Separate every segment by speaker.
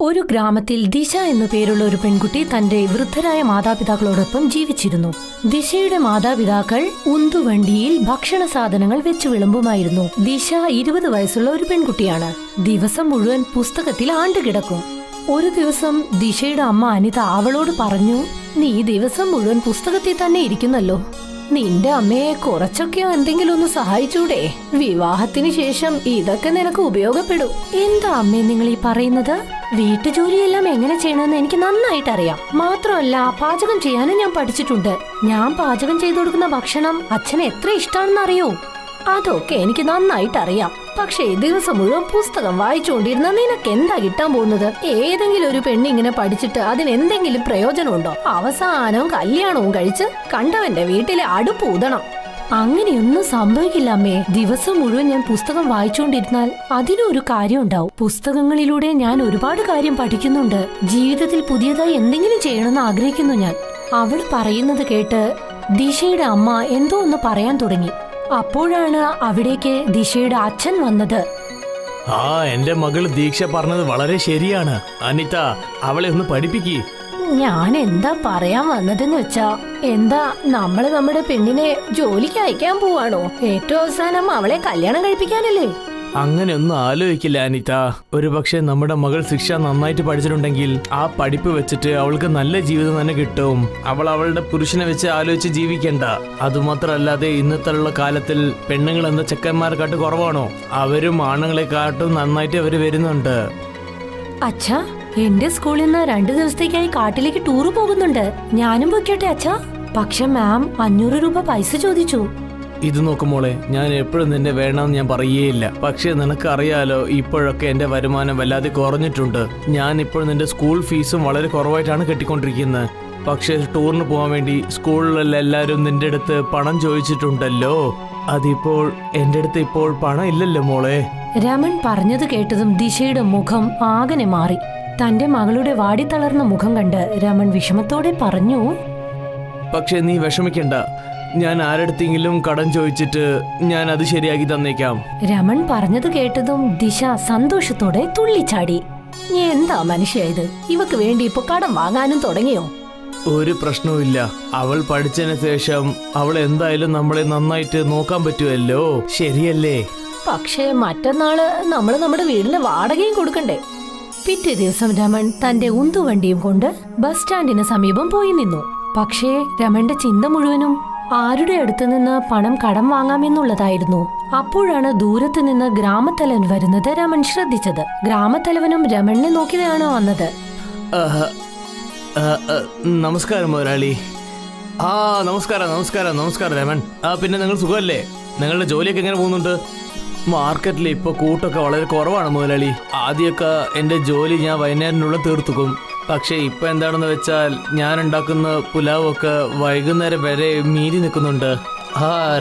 Speaker 1: ഒരു ഗ്രാമത്തിൽ ദിശ എന്നു പേരുള്ള ഒരു പെൺകുട്ടി തന്റെ വൃദ്ധരായ മാതാപിതാക്കളോടൊപ്പം ജീവിച്ചിരുന്നു. ദിശയുടെ മാതാപിതാക്കൾ ഉന്തുവണ്ടിയിൽ ഭക്ഷണ സാധനങ്ങൾ വെച്ചു വിളമ്പുമായിരുന്നു. ദിശ 20 വയസ്സുള്ള ഒരു പെൺകുട്ടിയാണ്. ദിവസം മുഴുവൻ പുസ്തകത്തിൽ ആണ്ടുകിടക്കും. ഒരു ദിവസം ദിശയുടെ അമ്മ അനിത അവളോട് പറഞ്ഞു, നീ ദിവസം മുഴുവൻ പുസ്തകത്തിൽ തന്നെ ഇരിക്കുന്നല്ലോ, നിന്റെ അമ്മയെ കുറച്ചൊക്കെ എന്തെങ്കിലും ഒന്ന് സഹായിച്ചൂടെ? വിവാഹത്തിന് ശേഷം ഇതൊക്കെ നിനക്ക് ഉപയോഗപ്പെടും. എന്താ അമ്മേ നിങ്ങൾ ഈ പറയുന്നത്? വീട്ടുജോലിയെല്ലാം എങ്ങനെ ചെയ്യണമെന്ന് എനിക്ക് നന്നായിട്ട് അറിയാം. മാത്രമല്ല പാചകം ചെയ്യാനും ഞാൻ പഠിച്ചിട്ടുണ്ട്. ഞാൻ പാചകം ചെയ്തു കൊടുക്കുന്ന ഭക്ഷണം അച്ഛന് എത്ര ഇഷ്ടാണെന്ന് അറിയോ? അതൊക്കെ എനിക്ക് നന്നായിട്ട് അറിയാം. പക്ഷേ ദിവസം മുഴുവൻ പുസ്തകം വായിച്ചുകൊണ്ടിരുന്ന നിനക്ക് എന്താ കിട്ടാൻ പോകുന്നത്? ഏതെങ്കിലും ഒരു പെണ്ണ് ഇങ്ങനെ പഠിച്ചിട്ട് അതിനെന്തെങ്കിലും പ്രയോജനമുണ്ടോ? അവസാനം കല്യാണവും കഴിച്ച് കണ്ടവന്റെ വീട്ടിലെ അടുപ്പ് ഊതണം. അങ്ങനെയൊന്നും സംഭവിക്കില്ല അമ്മേ. ദിവസം മുഴുവൻ ഞാൻ പുസ്തകം വായിച്ചുകൊണ്ടിരുന്നാൽ അതിനൊരു കാര്യം ഉണ്ടാവും. പുസ്തകങ്ങളിലൂടെ ഞാൻ ഒരുപാട് കാര്യം പഠിക്കുന്നുണ്ട്. ജീവിതത്തിൽ പുതിയതായി എന്തെങ്കിലും ചെയ്യണമെന്ന് ആഗ്രഹിക്കുന്നു ഞാൻ. അവൾ പറയുന്നത് കേട്ട് ദിശയുടെ അമ്മ എന്തോ ഒന്ന് പറയാൻ തുടങ്ങി. അപ്പോഴാണ് അവിടേക്ക് ദിശയുടെ അച്ഛൻ വന്നത്.
Speaker 2: എന്റെ മകള് ദീക്ഷ പറഞ്ഞത് വളരെ ശരിയാണ്. അനിത, അവളെ ഒന്ന് പഠിപ്പിക്ക്.
Speaker 1: ഞാൻ എന്താ പറയാൻ വന്നതെന്ന് വെച്ചാ, എന്താ നമ്മള് നമ്മുടെ പെണ്ണിനെ ജോലിക്ക് അയക്കാൻ പോവാണോ? ഏറ്റവും അവസാനം അവളെ കല്യാണം കഴിപ്പിക്കാനല്ലേ?
Speaker 2: അങ്ങനെയൊന്നും ആലോചിക്കില്ല അനിത. ഒരുപക്ഷെ നമ്മുടെ മകൾ ശിക്ഷ നന്നായിട്ട് പഠിച്ചിട്ടുണ്ടെങ്കിൽ ആ പഠിപ്പ് വെച്ചിട്ട് അവൾക്ക് നല്ല ജീവിതം തന്നെ കിട്ടും. അവൾ അവളുടെ പുരുഷനെ വെച്ച് ആലോചിച്ച് ജീവിക്കണ്ട. അതുമാത്രമല്ലാതെ ഇന്നത്തെ കാലത്തിൽ പെണ്ണുങ്ങൾ എന്ന ചെക്കന്മാരെക്കാട്ട് കുറവാണോ? അവരും ആണുങ്ങളെക്കാട്ടും നന്നായിട്ട് അവര് വരുന്നുണ്ട്.
Speaker 1: അച്ഛാ, എന്റെ സ്കൂളിൽ നിന്ന് 2 ദിവസത്തേക്കായി കാട്ടിലേക്ക് ടൂറ് പോകുന്നുണ്ട്. ഞാനും പൊയ്ക്കോട്ടെ അച്ഛാ? പക്ഷെ മാം 500 രൂപ പൈസ ചോദിച്ചു.
Speaker 2: ഇത് നോക്കുമോളെ, ഞാൻ എപ്പോഴും നിന്നെ വേണമെന്ന് ഞാൻ പറയുകയില്ല. പക്ഷെ നിനക്ക് അറിയാലോ, ഇപ്പോഴൊക്കെ എന്റെ വരുമാനം വല്ലാതെ കുറഞ്ഞിട്ടുണ്ട്. ഞാൻ ഇപ്പോൾ നിന്റെ സ്കൂൾ ഫീസും വളരെ കുറവായിട്ടാണ് കെട്ടിക്കൊണ്ടിരിക്കുന്നത്. പക്ഷെ ടൂറിന് പോകാൻ വേണ്ടി സ്കൂളിലുള്ള എല്ലാവരും നിന്റെ അടുത്ത് പണം ചോദിച്ചിട്ടുണ്ടല്ലോ. അതിപ്പോൾ എന്റെ അടുത്ത് ഇപ്പോൾ പണം ഇല്ലല്ലോ മോളെ.
Speaker 1: രമൺ പറഞ്ഞത് കേട്ടതും ദിശയുടെ മുഖം ആകെ മാറി. തന്റെ മകളുടെ വാടിത്തളർന്ന മുഖം കണ്ട് രമൺ വിഷമത്തോടെ പറഞ്ഞു,
Speaker 2: പക്ഷെ നീ വിഷമിക്കണ്ട, ഞാൻ ആരടുത്തെങ്കിലും കടം ചോദിച്ചിട്ട് ഞാൻ അത് ശരിയാക്കി തന്നേക്കാം.
Speaker 1: രമൺ പറഞ്ഞത് കേട്ടതും ദിശ സന്തോഷത്തോടെ തുള്ളിച്ചാടി. എന്താ മനുഷ്യ ഇത്? ഇവക്ക് വേണ്ടി ഇപ്പൊ കടം വാങ്ങാനും തുടങ്ങിയോ?
Speaker 2: ഒരു പ്രശ്നവുമില്ല. അവൾ പഠിച്ചതിന് ശേഷം അവൾ എന്തായാലും നമ്മളെ നന്നായിട്ട് നോക്കാൻ പറ്റുമല്ലോ, ശരിയല്ലേ?
Speaker 1: പക്ഷേ മറ്റന്നാള് നമ്മള് നമ്മുടെ വീടിന് വാടകയും കൊടുക്കണ്ടേ? പിറ്റേ ദിവസം രമൺ തന്റെ ഉന്തുവണ്ടിയും കൊണ്ട് ബസ് സ്റ്റാൻഡിന് സമീപം പോയി നിന്നു. പക്ഷേ രമന്റെ ചിന്ത മുഴുവനും ആരുടെ അടുത്ത് നിന്ന് പണം കടം വാങ്ങാമെന്നുള്ളതായിരുന്നു. അപ്പോഴാണ് ദൂരത്ത് നിന്ന് ഗ്രാമത്തലവൻ വരുന്നത് രമൺ ശ്രദ്ധിച്ചത്. ഗ്രാമത്തലവനും രമണിനെ നോക്കിയാണ് വന്നത്.
Speaker 2: നമസ്കാരം മുതലാളി. നമസ്കാരം നമസ്കാരം നമസ്കാരം രമൺ. പിന്നെ നിങ്ങൾ സുഖമല്ലേ? നിങ്ങളുടെ ജോലിയൊക്കെ എങ്ങനെ പോകുന്നുണ്ട്? മാർക്കറ്റിൽ ഇപ്പൊ കൂട്ടൊക്കെ വളരെ കുറവാണ് മുതലാളി. ആദ്യമൊക്കെ എന്റെ ജോലി ഞാൻ വൈകുന്നേരത്തിനുള്ളിൽ തീർത്തുക്കും. പക്ഷെ ഇപ്പൊ എന്താണെന്ന് വെച്ചാൽ ഞാൻ ഉണ്ടാക്കുന്ന പുലാവൊക്കെ വൈകുന്നേരം വരെ മീരി നിൽക്കുന്നുണ്ട്.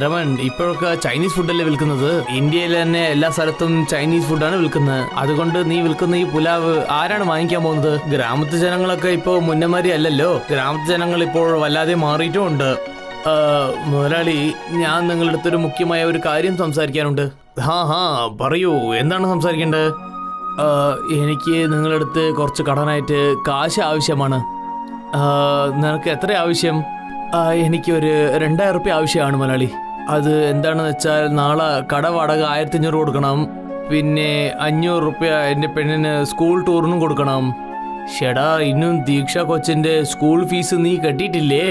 Speaker 2: രമൺ, ഇപ്പോഴൊക്കെ ചൈനീസ് ഫുഡല്ലേ വിൽക്കുന്നത്? ഇന്ത്യയിൽ തന്നെ എല്ലാ സ്ഥലത്തും ചൈനീസ് ഫുഡാണ് വിൽക്കുന്നത്. അതുകൊണ്ട് നീ വിൽക്കുന്ന ഈ പുലാവ് ആരാണ് വാങ്ങിക്കാൻ പോകുന്നത്? ഗ്രാമത്തെ ജനങ്ങളൊക്കെ ഇപ്പോൾ മുന്നമാരി അല്ലല്ലോ. ഗ്രാമത്തെ ജനങ്ങൾ ഇപ്പോൾ വല്ലാതെ മാറിയിട്ടുമുണ്ട്. മുതലാളി, ഞാൻ നിങ്ങളുടെ അടുത്തൊരു മുഖ്യമായ ഒരു കാര്യം സംസാരിക്കാനുണ്ട്. പറയൂ, എന്താണ് സംസാരിക്കേണ്ടത്? എനിക്ക് നിങ്ങളുടെ അടുത്ത് കുറച്ച് കടനായിട്ട് കാശ് ആവശ്യമാണ്. നിനക്ക് എത്ര ആവശ്യം? എനിക്കൊരു 2000 റുപ്യ ആവശ്യമാണ് മുതലാളി. അത് എന്താണെന്ന് വെച്ചാൽ നാളെ കട വാടക 1500 കൊടുക്കണം. പിന്നെ 500 റുപ്യ എൻ്റെ പെണ്ണിന് സ്കൂൾ ടൂറിനും കൊടുക്കണം. ഷെടാ, ഇന്നും ദീക്ഷ കൊച്ചിൻ്റെ സ്കൂൾ ഫീസ് നീ കെട്ടിയിട്ടില്ലേ?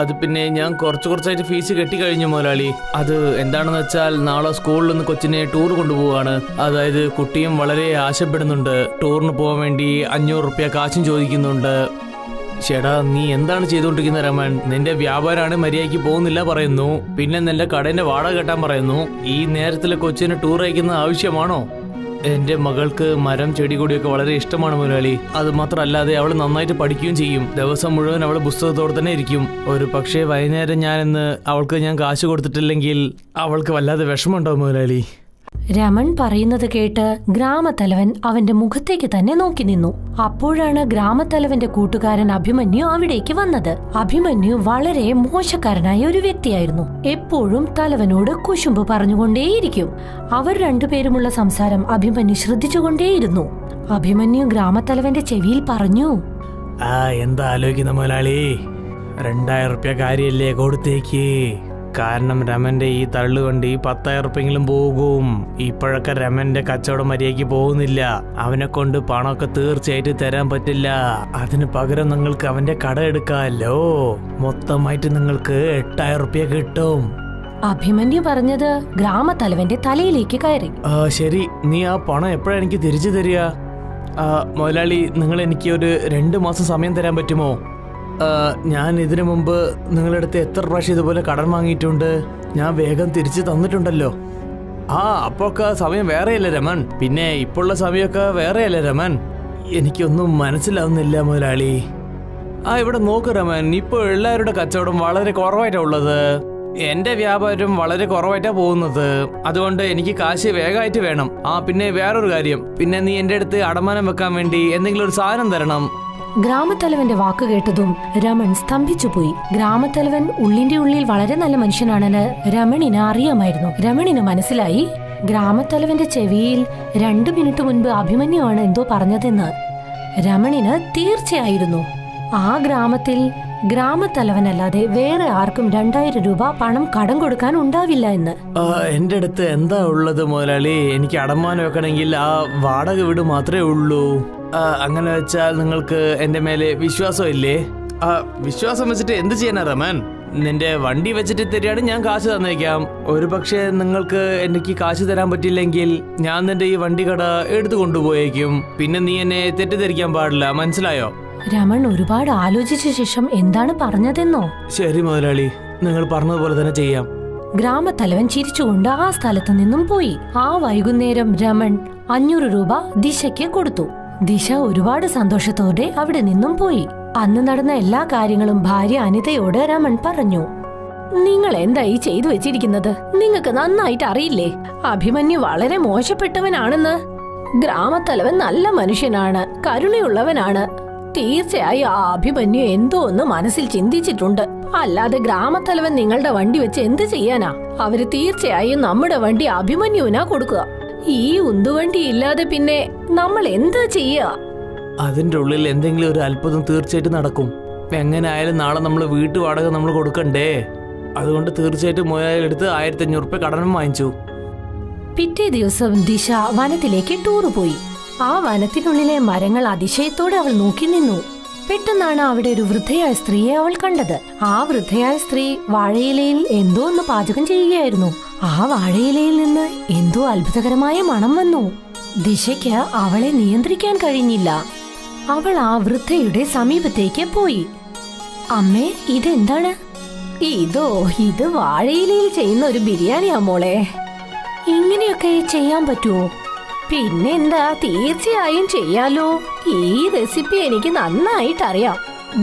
Speaker 2: അത് പിന്നെ ഞാൻ കുറച്ചായിട്ട് ഫീസ് കെട്ടിക്കഴിഞ്ഞു മുതലാളി. അത് എന്താണെന്ന് വെച്ചാൽ നാളെ സ്കൂളിൽ നിന്ന് കൊച്ചിനെ ടൂർ കൊണ്ടുപോവാണ്. അതായത് കുട്ടിയും വളരെ ആശപ്പെടുന്നുണ്ട്. ടൂറിന് പോകാൻ വേണ്ടി 500 റുപ്യ കാശും ചോദിക്കുന്നുണ്ട്. ചേടാ, നീ എന്താണ് ചെയ്തുകൊണ്ടിരിക്കുന്നത് രമൺ? നിന്റെ വ്യാപാരമാണ് മര്യാദയ്ക്ക് പോകുന്നില്ല പറയുന്നു. പിന്നെ നിന്റെ കടേന്റെ വാടക കെട്ടാൻ പറയുന്നു. ഈ നേരത്തിൽ കൊച്ചിന് ടൂർ അയക്കുന്ന ആവശ്യമാണോ? എന്റെ മകൾക്ക് മരം ചെടി കൊടിയൊക്കെ വളരെ ഇഷ്ടമാണ് മുതലാളി. അത് മാത്രമല്ലാതെ അവൾ നന്നായിട്ട് പഠിക്കുകയും ചെയ്യും. ദിവസം മുഴുവൻ അവൾ പുസ്തകത്തോടെ തന്നെ ഇരിക്കും. ഒരു പക്ഷേ വൈകുന്നേരം അവൾക്ക് ഞാൻ കാശ് കൊടുത്തിട്ടില്ലെങ്കിൽ അവൾക്ക് വല്ലാതെ വിഷമമുണ്ടാവും മുതലാളി.
Speaker 1: രമൺ പറയുന്നത് കേട്ട് ഗ്രാമത്തലവൻ അവന്റെ മുഖത്തേക്ക് തന്നെ നോക്കി നിന്നു. അപ്പോഴാണ് ഗ്രാമത്തലവന്റെ കൂട്ടുകാരൻ അഭിമന്യു അവിടേക്ക് വന്നത്. അഭിമന്യു വളരെ മോശക്കാരനായ ഒരു വ്യക്തിയായിരുന്നു. എപ്പോഴും തലവനോട് കുശുമ്പ് പറഞ്ഞുകൊണ്ടേയിരിക്കും. അവർ രണ്ടുപേരുമുള്ള സംസാരം അഭിമന്യു ശ്രദ്ധിച്ചുകൊണ്ടേയിരുന്നു. അഭിമന്യു ഗ്രാമത്തലവന്റെ ചെവിയിൽ പറഞ്ഞു,
Speaker 2: എന്താ ആലോചിക്കുന്ന മുതലാളി? 2000 റുപ്യ കാര്യല്ലേ കൊടുത്തേക്ക്. കാരണം രമന്റെ ഈ തള്ളുവണ്ടി 10,000 റുപ്യെങ്കിലും പോകും. ഇപ്പോഴൊക്കെ രമന്റെ കച്ചവടം മര്യാദയ്ക്ക് പോകുന്നില്ല. അവനെ കൊണ്ട് പണമൊക്കെ തീർച്ചയായിട്ടും തരാൻ പറ്റില്ല. അതിന് പകരം നിങ്ങൾക്ക് അവന്റെ കട എടുക്കാമല്ലോ. മൊത്തമായിട്ട് നിങ്ങൾക്ക് 8,000 റുപ്യ കിട്ടും.
Speaker 1: അഭിമന്യു പറഞ്ഞത് ഗ്രാമത്തലവന്റെ തലയിലേക്ക് കയറി.
Speaker 2: ശരി, നീ ആ പണം എപ്പോഴാണ് എനിക്ക് തിരിച്ചു തരിക? മുതലാളി, നിങ്ങൾ എനിക്ക് ഒരു 2 മാസം സമയം തരാൻ പറ്റുമോ? ഞാൻ ഇതിനു മുമ്പ് നിങ്ങളുടെ അടുത്ത് എത്ര പ്രാവശ്യം ഇതുപോലെ കടം വാങ്ങിയിട്ടുണ്ട്. ഞാൻ വേഗം തിരിച്ചു തന്നിട്ടുണ്ടല്ലോ. അപ്പൊക്കെ സമയം വേറെയല്ലേ രമൺ? പിന്നെ ഇപ്പോഴുള്ള സമയമൊക്കെ വേറെയല്ലേ രമൺ? എനിക്കൊന്നും മനസ്സിലാവുന്നില്ല മുതലാളി. ഇവിടെ നോക്ക് രമൺ, ഇപ്പോൾ എല്ലാവരുടെ കച്ചവടം വളരെ കുറവായിട്ടാണ് ഉള്ളത്. എന്റെ വ്യാപാരം വളരെ കുറവായിട്ടാ പോകുന്നത്. അതുകൊണ്ട് എനിക്ക് കാശ് വേഗമായിട്ട് വേണം. പിന്നെ വേറൊരു കാര്യം, പിന്നെ നീ എന്റെ അടുത്ത് അടമാനം വെക്കാൻ വേണ്ടി എന്തെങ്കിലും ഒരു സാധനം തരണം.
Speaker 1: ഗ്രാമത്തലവന്റെ വാക്ക് കേട്ടതും രമൺ സ്തംഭിച്ചുപോയി. ഗ്രാമത്തലവൻ ഉള്ളിന്റെ ഉള്ളിൽ വളരെ നല്ല മനുഷ്യനാണെന്ന് രമണിന് അറിയാമായിരുന്നു. രമണിന് മനസ്സിലായി ഗ്രാമത്തലവന്റെ ചെവിയിൽ 2 മിനിറ്റ് മുൻപ് അഭിമന്യുവാണ് എന്തോ പറഞ്ഞതെന്ന്. രമണിന് തീർച്ചയായിരുന്നു ആ ഗ്രാമത്തിൽ ഗ്രാമത്തലവനല്ലാതെ വേറെ ആർക്കും 2000 രൂപ പണം കടം കൊടുക്കാൻ ഉണ്ടാവില്ല എന്ന്.
Speaker 2: എന്റെ അടുത്ത് എന്താ ഉള്ളത് മുതലാളി? എനിക്ക് അടമാനം വെക്കണമെങ്കിൽ ആ വാടക വീട് മാത്രമേ ഉള്ളൂ. അങ്ങനെ വെച്ചാൽ നിങ്ങൾക്ക് എന്റെ മേലെ വിശ്വാസം ഇല്ലേ? വിശ്വാസം വെച്ചിട്ട് എന്ത് ചെയ്യാനാ രമൻ? നിന്റെ വണ്ടി വെച്ചിട്ട് തരികയാണ്, ഞാൻ കാശ് തന്നേക്കാം. ഒരു പക്ഷേ നിങ്ങൾക്ക് എനിക്ക് കാശ് തരാൻ പറ്റില്ലെങ്കിൽ ഞാൻ നിന്റെ ഈ വണ്ടി കട എടുത്തു കൊണ്ടുപോയേക്കും. പിന്നെ നീ എന്നെ തെറ്റിദ്ധരിക്കാൻ പാടില്ല, മനസ്സിലായോ?
Speaker 1: രമൺ ഒരുപാട് ആലോചിച്ച ശേഷം എന്താണ് പറഞ്ഞതെന്നോ?
Speaker 2: ശരി മുതലാളി, നിങ്ങൾ പറഞ്ഞതുപോലെ തന്നെ ചെയ്യാം.
Speaker 1: ഗ്രാമത്തലവൻ ചിരിച്ചുകൊണ്ട് ആ സ്ഥലത്ത് നിന്നും പോയി. ആ വൈകുന്നേരം രമൺ 500 രൂപ ദിശയ്ക്ക് കൊടുത്തു. ദിശ ഒരുപാട് സന്തോഷത്തോടെ അവിടെ നിന്നും പോയി. അന്ന് നടന്ന എല്ലാ കാര്യങ്ങളും ഭാര്യ അനിതയോട് രമൺ പറഞ്ഞു. നിങ്ങൾ എന്തായി ചെയ്തു വെച്ചിരിക്കുന്നത്? നിങ്ങൾക്ക് നന്നായിട്ട് അറിയില്ലേ അഭിമന്യു വളരെ മോശപ്പെട്ടവനാണെന്ന്? ഗ്രാമത്തലവൻ നല്ല മനുഷ്യനാണ്, കരുണയുള്ളവനാണ്. തീർച്ചയായും ആ അഭിമന്യു എന്തോ ഒന്ന് മനസ്സിൽ ചിന്തിച്ചിട്ടുണ്ട്. അല്ലാതെ ഗ്രാമത്തലവൻ നിങ്ങളുടെ വണ്ടി വെച്ച് എന്ത് ചെയ്യാനാ? അവര് തീർച്ചയായും നമ്മുടെ വണ്ടി അഭിമന്യുവിനാ കൊടുക്കുക. ഈ ഉന്തുവണ്ടി ഇല്ലാതെ പിന്നെ നമ്മൾ എന്താ ചെയ്യുക?
Speaker 2: അതിന്റെ ഉള്ളിൽ എന്തെങ്കിലും ഒരു അത്ഭുതം തീർച്ചയായിട്ടും നടക്കും. എങ്ങനെ ആയാലും നാളെ നമ്മൾ വീട്ടു വാടക നമ്മൾ കൊടുക്കണ്ടേ? അതുകൊണ്ട് തീർച്ചയായിട്ടും മുതലാളിയെടുത്ത് 1500 റുപ്യ കടനം വാങ്ങിച്ചു.
Speaker 1: പിറ്റേ ദിവസം ദിശ വനത്തിലേക്ക് ടൂറ് പോയി. ആ വനത്തിനുള്ളിലെ മരങ്ങൾ അതിശയത്തോടെ അവൾ നോക്കി നിന്നു. പെട്ടെന്നാണ് അവിടെ ഒരു വൃദ്ധയായ സ്ത്രീയെ അവൾ കണ്ടത്. ആ വൃദ്ധയായ സ്ത്രീ വാഴയിലയിൽ എന്തോ ഒന്ന് പാചകം ചെയ്യുകയായിരുന്നു. ആ വാഴയിലയിൽ നിന്ന് എന്തോ അത്ഭുതകരമായ മണം വന്നു. ദിശയ്ക്ക് അവളെ നിയന്ത്രിക്കാൻ കഴിഞ്ഞില്ല. അവൾ ആ വൃദ്ധയുടെ സമീപത്തേക്ക് പോയി. അമ്മേ, ഇതെന്താണ്? ഇത് വാഴയിലയിൽ ചെയ്യുന്ന ഒരു ബിരിയാണിയാ മോളെ. ഇങ്ങനെയൊക്കെ ചെയ്യാൻ പറ്റുമോ? പിന്നെന്താ, തീർച്ചയായും ചെയ്യാലോ. ഈ റെസിപ്പി എനിക്ക് നന്നായിട്ട് അറിയാം.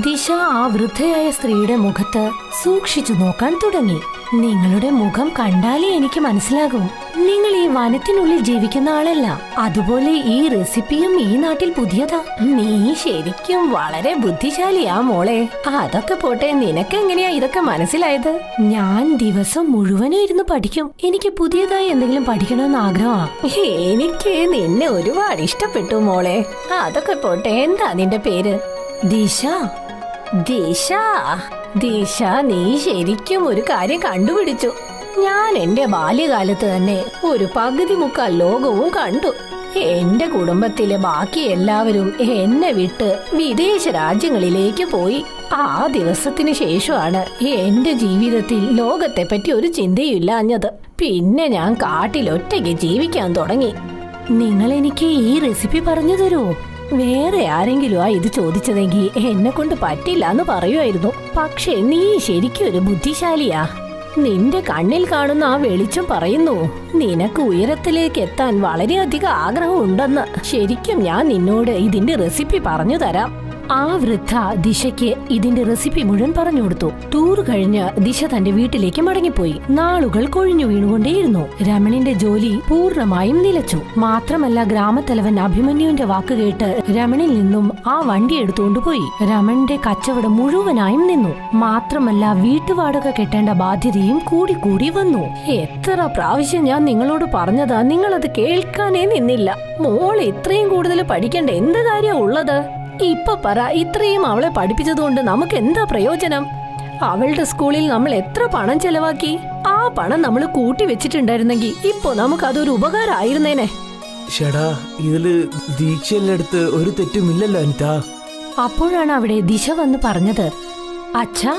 Speaker 1: ദിശ ആ വൃദ്ധയായ സ്ത്രീയുടെ മുഖത്ത് സൂക്ഷിച്ചു നോക്കാൻ തുടങ്ങി. നിങ്ങളുടെ മുഖം കണ്ടാലേ എനിക്ക് മനസ്സിലാകും നിങ്ങൾ ഈ വനത്തിനുള്ളിൽ ജീവിക്കുന്ന ആളല്ല. അതുപോലെ ഈ റെസിപ്പിയും ഈ നാട്ടിൽ പുതിയതാ. നീ ശരിക്കും വളരെ ബുദ്ധിശാലിയാ മോളെ. അതൊക്കെ പോട്ടെ, നിനക്ക് എങ്ങനെയാ ഇതൊക്കെ മനസ്സിലായത്? ഞാൻ ദിവസം മുഴുവനും ഇരുന്ന് പഠിക്കും. എനിക്ക് പുതിയതായി എന്തെങ്കിലും പഠിക്കണമെന്ന് ആഗ്രഹമാ. എനിക്ക് നിന്നെ ഒരുപാട് ഇഷ്ടപ്പെട്ടു മോളെ. അതൊക്കെ പോട്ടെ, എന്താ നിന്റെ പേര്? ദിശ. ദിശ, ദിശ, നീ ശരിക്കും ഒരു കാര്യം കണ്ടുപിടിച്ചു. ഞാൻ എന്റെ ബാല്യകാലത്ത് തന്നെ ഒരു പകുതി മുക്കാൽ ലോകവും കണ്ടു. എന്റെ കുടുംബത്തിലെ ബാക്കി എല്ലാവരും എന്നെ വിട്ട് വിദേശ രാജ്യങ്ങളിലേക്ക് പോയി. ആ ദിവസത്തിന് ശേഷമാണ് എന്റെ ജീവിതത്തിൽ ലോകത്തെ പറ്റി ഒരു ചിന്തയില്ലാഞ്ഞത്. പിന്നെ ഞാൻ കാട്ടിലൊറ്റയ്ക്ക് ജീവിക്കാൻ തുടങ്ങി. നിങ്ങൾ എനിക്ക് ഈ റെസിപ്പി പറഞ്ഞു തരുമോ? വേറെ ആരെങ്കിലും ഇത് ചോദിച്ചതെങ്കിൽ എന്നെ കൊണ്ട് പറ്റില്ല എന്ന് പറയുമായിരുന്നു. പക്ഷെ നീ ശരിക്കും ഒരു ബുദ്ധിശാലിയാ. നിന്റെ കണ്ണിൽ കാണുന്ന ആ വെളിച്ചം പറയുന്നു നിനക്ക് ഉയരത്തിലേക്ക് എത്താൻ വളരെയധികം ആഗ്രഹം ഉണ്ടെന്ന്. ശരിക്കും ഞാൻ നിന്നോട് ഇതിന്റെ റെസിപ്പി പറഞ്ഞു തരാം. ആ വൃദ്ധ ദിശയ്ക്ക് ഇതിന്റെ റെസിപ്പി മുഴുവൻ പറഞ്ഞു കൊടുത്തു. ടൂർ കഴിഞ്ഞ് ദിശ തന്റെ വീട്ടിലേക്ക് മടങ്ങിപ്പോയി. നാളുകൾ കൊഴിഞ്ഞു വീണുകൊണ്ടേയിരുന്നു. രമണിന്റെ ജോലി പൂർണ്ണമായും നിലച്ചു. മാത്രമല്ല, ഗ്രാമത്തലവൻ അഭിമന്യുവിന്റെ വാക്ക് കേട്ട് രമണിൽ നിന്നും ആ വണ്ടി എടുത്തുകൊണ്ടുപോയി. രമണിന്റെ കച്ചവടം മുഴുവനായും നിന്നു. മാത്രമല്ല, വീട്ടുവാടക കെട്ടേണ്ട ബാധ്യതയും കൂടി വന്നു. എത്ര പ്രാവശ്യം ഞാൻ നിങ്ങളോട് പറഞ്ഞതാ, നിങ്ങളത് കേൾക്കാനേ നിന്നില്ല. മോൾ ഇത്രയും കൂടുതൽ പഠിക്കേണ്ട എന്ത് കാര്യ ഉള്ളത്? ഇപ്പൊ പറ, ഇത്രയും അവളെ പഠിപ്പിച്ചതുകൊണ്ട് നമുക്ക് എന്താ പ്രയോജനം? അവളുടെ സ്കൂളിൽ നമ്മൾ എത്ര പണം ചെലവാക്കി? ആ പണം നമ്മൾ കൂട്ടി വെച്ചിട്ടുണ്ടായിരുന്നെങ്കിൽ ഇപ്പൊ നമുക്ക് അതൊരു ഉപകാരമായിരുന്നേനെ.
Speaker 2: ഷടാ, ഇതില് ദീക്ഷയെടുത്ത് ഒരു തെറ്റുമില്ലല്ലോ അനിത.
Speaker 1: അപ്പോഴാണ് അവിടെ ദിശ വന്ന് പറഞ്ഞത്, അച്ഛാ,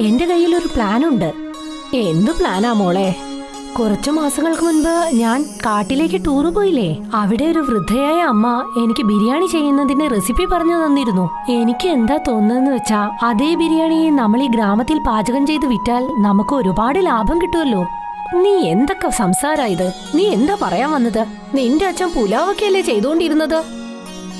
Speaker 1: എന്റെ കയ്യിൽ ഒരു പ്ലാനുണ്ട്. എന്തു പ്ലാനാ മോളെ? കുറച്ചു മാസങ്ങൾക്ക് മുൻപ് ഞാൻ കാട്ടിലേക്ക് ടൂറ് പോയില്ലേ? അവിടെ ഒരു വൃദ്ധയായ അമ്മ എനിക്ക് ബിരിയാണി ചെയ്യുന്നതിന്റെ റെസിപ്പി പറഞ്ഞു തന്നിരുന്നു. എനിക്ക് എന്താ തോന്നുന്നതെന്ന് വെച്ചാ, അതേ ബിരിയാണി നമ്മൾ ഈ ഗ്രാമത്തിൽ പാചകം ചെയ്ത് വിറ്റാൽ നമുക്ക് ഒരുപാട് ലാഭം കിട്ടുമല്ലോ. നീ എന്തൊക്കെ സംസാരാ ഇത്? നീ എന്താ പറയാൻ വന്നത്? നിന്റെ അച്ഛൻ പുലാവൊക്കെയല്ലേ ചെയ്തോണ്ടിരുന്നത്?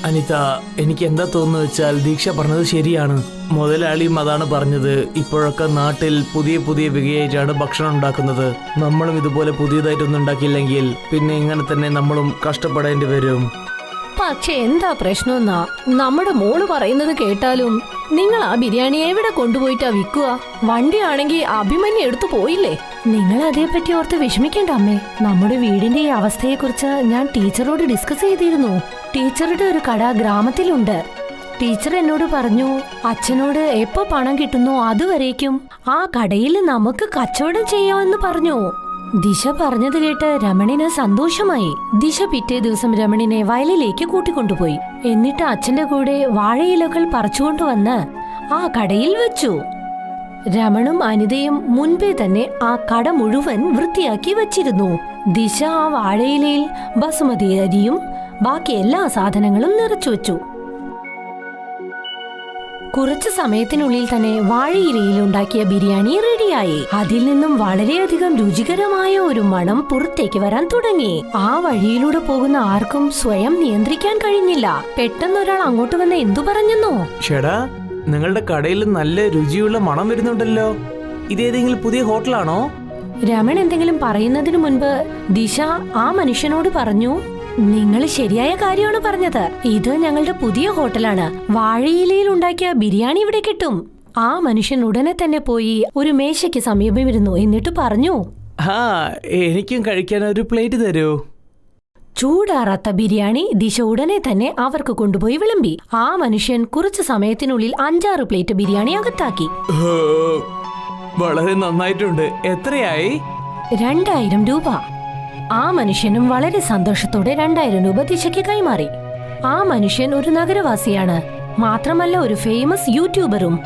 Speaker 2: അനിത, എനിക്ക് എന്താ തോന്നുന്നു വെച്ചാൽ ദീക്ഷ പറഞ്ഞത് ശരിയാണ്. മുതലാളിയും അതാണ് പറഞ്ഞത്. ഇപ്പോഴൊക്കെ നാട്ടിൽ പുതിയ വകയായിട്ടാണ് ഭക്ഷണം ഉണ്ടാക്കുന്നത്. നമ്മളും ഇതുപോലെ പുതിയതായിട്ടൊന്നും ഉണ്ടാക്കിയില്ലെങ്കിൽ പിന്നെ ഇങ്ങനെ തന്നെ നമ്മളും കഷ്ടപ്പെടേണ്ടി വരും.
Speaker 1: പക്ഷെ എന്താ പ്രശ്നമെന്നാ, നമ്മുടെ മോള് പറയുന്നത് കേട്ടാലും നിങ്ങൾ ആ ബിരിയാണി എവിടെ കൊണ്ടുപോയിട്ടാ വിൽക്കുക? വണ്ടിയാണെങ്കിൽ അഭിമന്യു എടുത്തു പോയില്ലേ? നിങ്ങൾ അതേപ്പറ്റി ഓർത്ത് വിഷമിക്കേണ്ട അമ്മേ. നമ്മുടെ വീടിന്റെ ഈ അവസ്ഥയെക്കുറിച്ച് ഞാൻ ടീച്ചറോട് ഡിസ്കസ് ചെയ്തിരുന്നു. ടീച്ചറുടെ ഒരു കട ഗ്രാമത്തിലുണ്ട്. ടീച്ചർ എന്നോട് പറഞ്ഞു, അച്ഛനോട് എപ്പോ പണം കിട്ടുന്നോ അതുവരേക്കും ആ കടയിൽ നമുക്ക് കച്ചവടം ചെയ്യാമെന്ന് പറഞ്ഞു. ദിശ പറഞ്ഞത് കേട്ട് രമണിന് സന്തോഷമായി. ദിശ പിറ്റേ ദിവസം രമണിനെ വയലിലേക്ക് കൂട്ടിക്കൊണ്ടുപോയി. എന്നിട്ട് അച്ഛന്റെ കൂടെ വാഴയിലകൾ പറിച്ചുകൊണ്ടുവന്ന് ആ കടയിൽ വെച്ചു. രമണും അനിതയും മുൻപേ തന്നെ ആ കട മുഴുവൻ വൃത്തിയാക്കി വച്ചിരുന്നു. ദിശ ആ വാഴയിലയിൽ ബസുമതി അരിയും ബാക്കി എല്ലാ സാധനങ്ങളും നിറച്ചു വെച്ചു. കുറച്ചു സമയത്തിനുള്ളിൽ തന്നെ വാഴയിലയിൽ ഉണ്ടാക്കിയ ബിരിയാണി റെഡിയായി. അതിൽ നിന്നും വളരെയധികം രുചികരമായ ഒരു മണം പുറത്തേക്ക് വരാൻ തുടങ്ങി. ആ വഴിയിലൂടെ പോകുന്ന ആർക്കും സ്വയം നിയന്ത്രിക്കാൻ കഴിഞ്ഞില്ല. പെട്ടെന്ന് ഒരാൾ അങ്ങോട്ട് വന്ന് എന്തു പറഞ്ഞെന്നോ?
Speaker 2: ഷടാ, നിങ്ങളുടെ കടയിൽ നല്ല രുചിയുള്ള മണം വരുന്നുണ്ടല്ലോ. ഇതേതെങ്കിലും പുതിയ ഹോട്ടലാണോ?
Speaker 1: രമൺ എന്തെങ്കിലും പറയുന്നതിനു മുൻപ് ദിശ ആ മനുഷ്യനോട് പറഞ്ഞു, നിങ്ങൾ ശരിയായ കാര്യമാണ് പറഞ്ഞത്. ഇത് ഞങ്ങളുടെ പുതിയ ഹോട്ടലാണ്. വാഴയിലയിൽ ഉണ്ടാക്കിയ ബിരിയാണി ഇവിടെ കിട്ടും. ആ മനുഷ്യൻ ഉടനെ തന്നെ പോയി ഒരു മേശയ്ക്ക് സമീപം ഇരുന്നു. എന്നിട്ട് പറഞ്ഞു,
Speaker 2: എനിക്കും കഴിക്കാൻ ഒരു പ്ലേറ്റ് തരൂ.
Speaker 1: ചൂടാറാത്ത ബിരിയാണി ദിശ ഉടനെ തന്നെ അവർക്ക് കൊണ്ടുപോയി വിളമ്പി. ആ മനുഷ്യൻ കുറച്ചു സമയത്തിനുള്ളിൽ 5-6 പ്ലേറ്റ് ബിരിയാണി അകത്താക്കി.
Speaker 2: വളരെ നന്നായിട്ടുണ്ട്. എത്രയായി?
Speaker 1: 2000 രൂപ. ആ മനുഷ്യനും വളരെ സന്തോഷത്തോടെ 2000 രൂപ ദിശയ്ക്ക് കൈമാറി. ആ മനുഷ്യൻ ഒരു നഗരവാസിയാണ്. മാത്രമല്ല ഒരു ഫേമസ് യൂട്യൂബറും.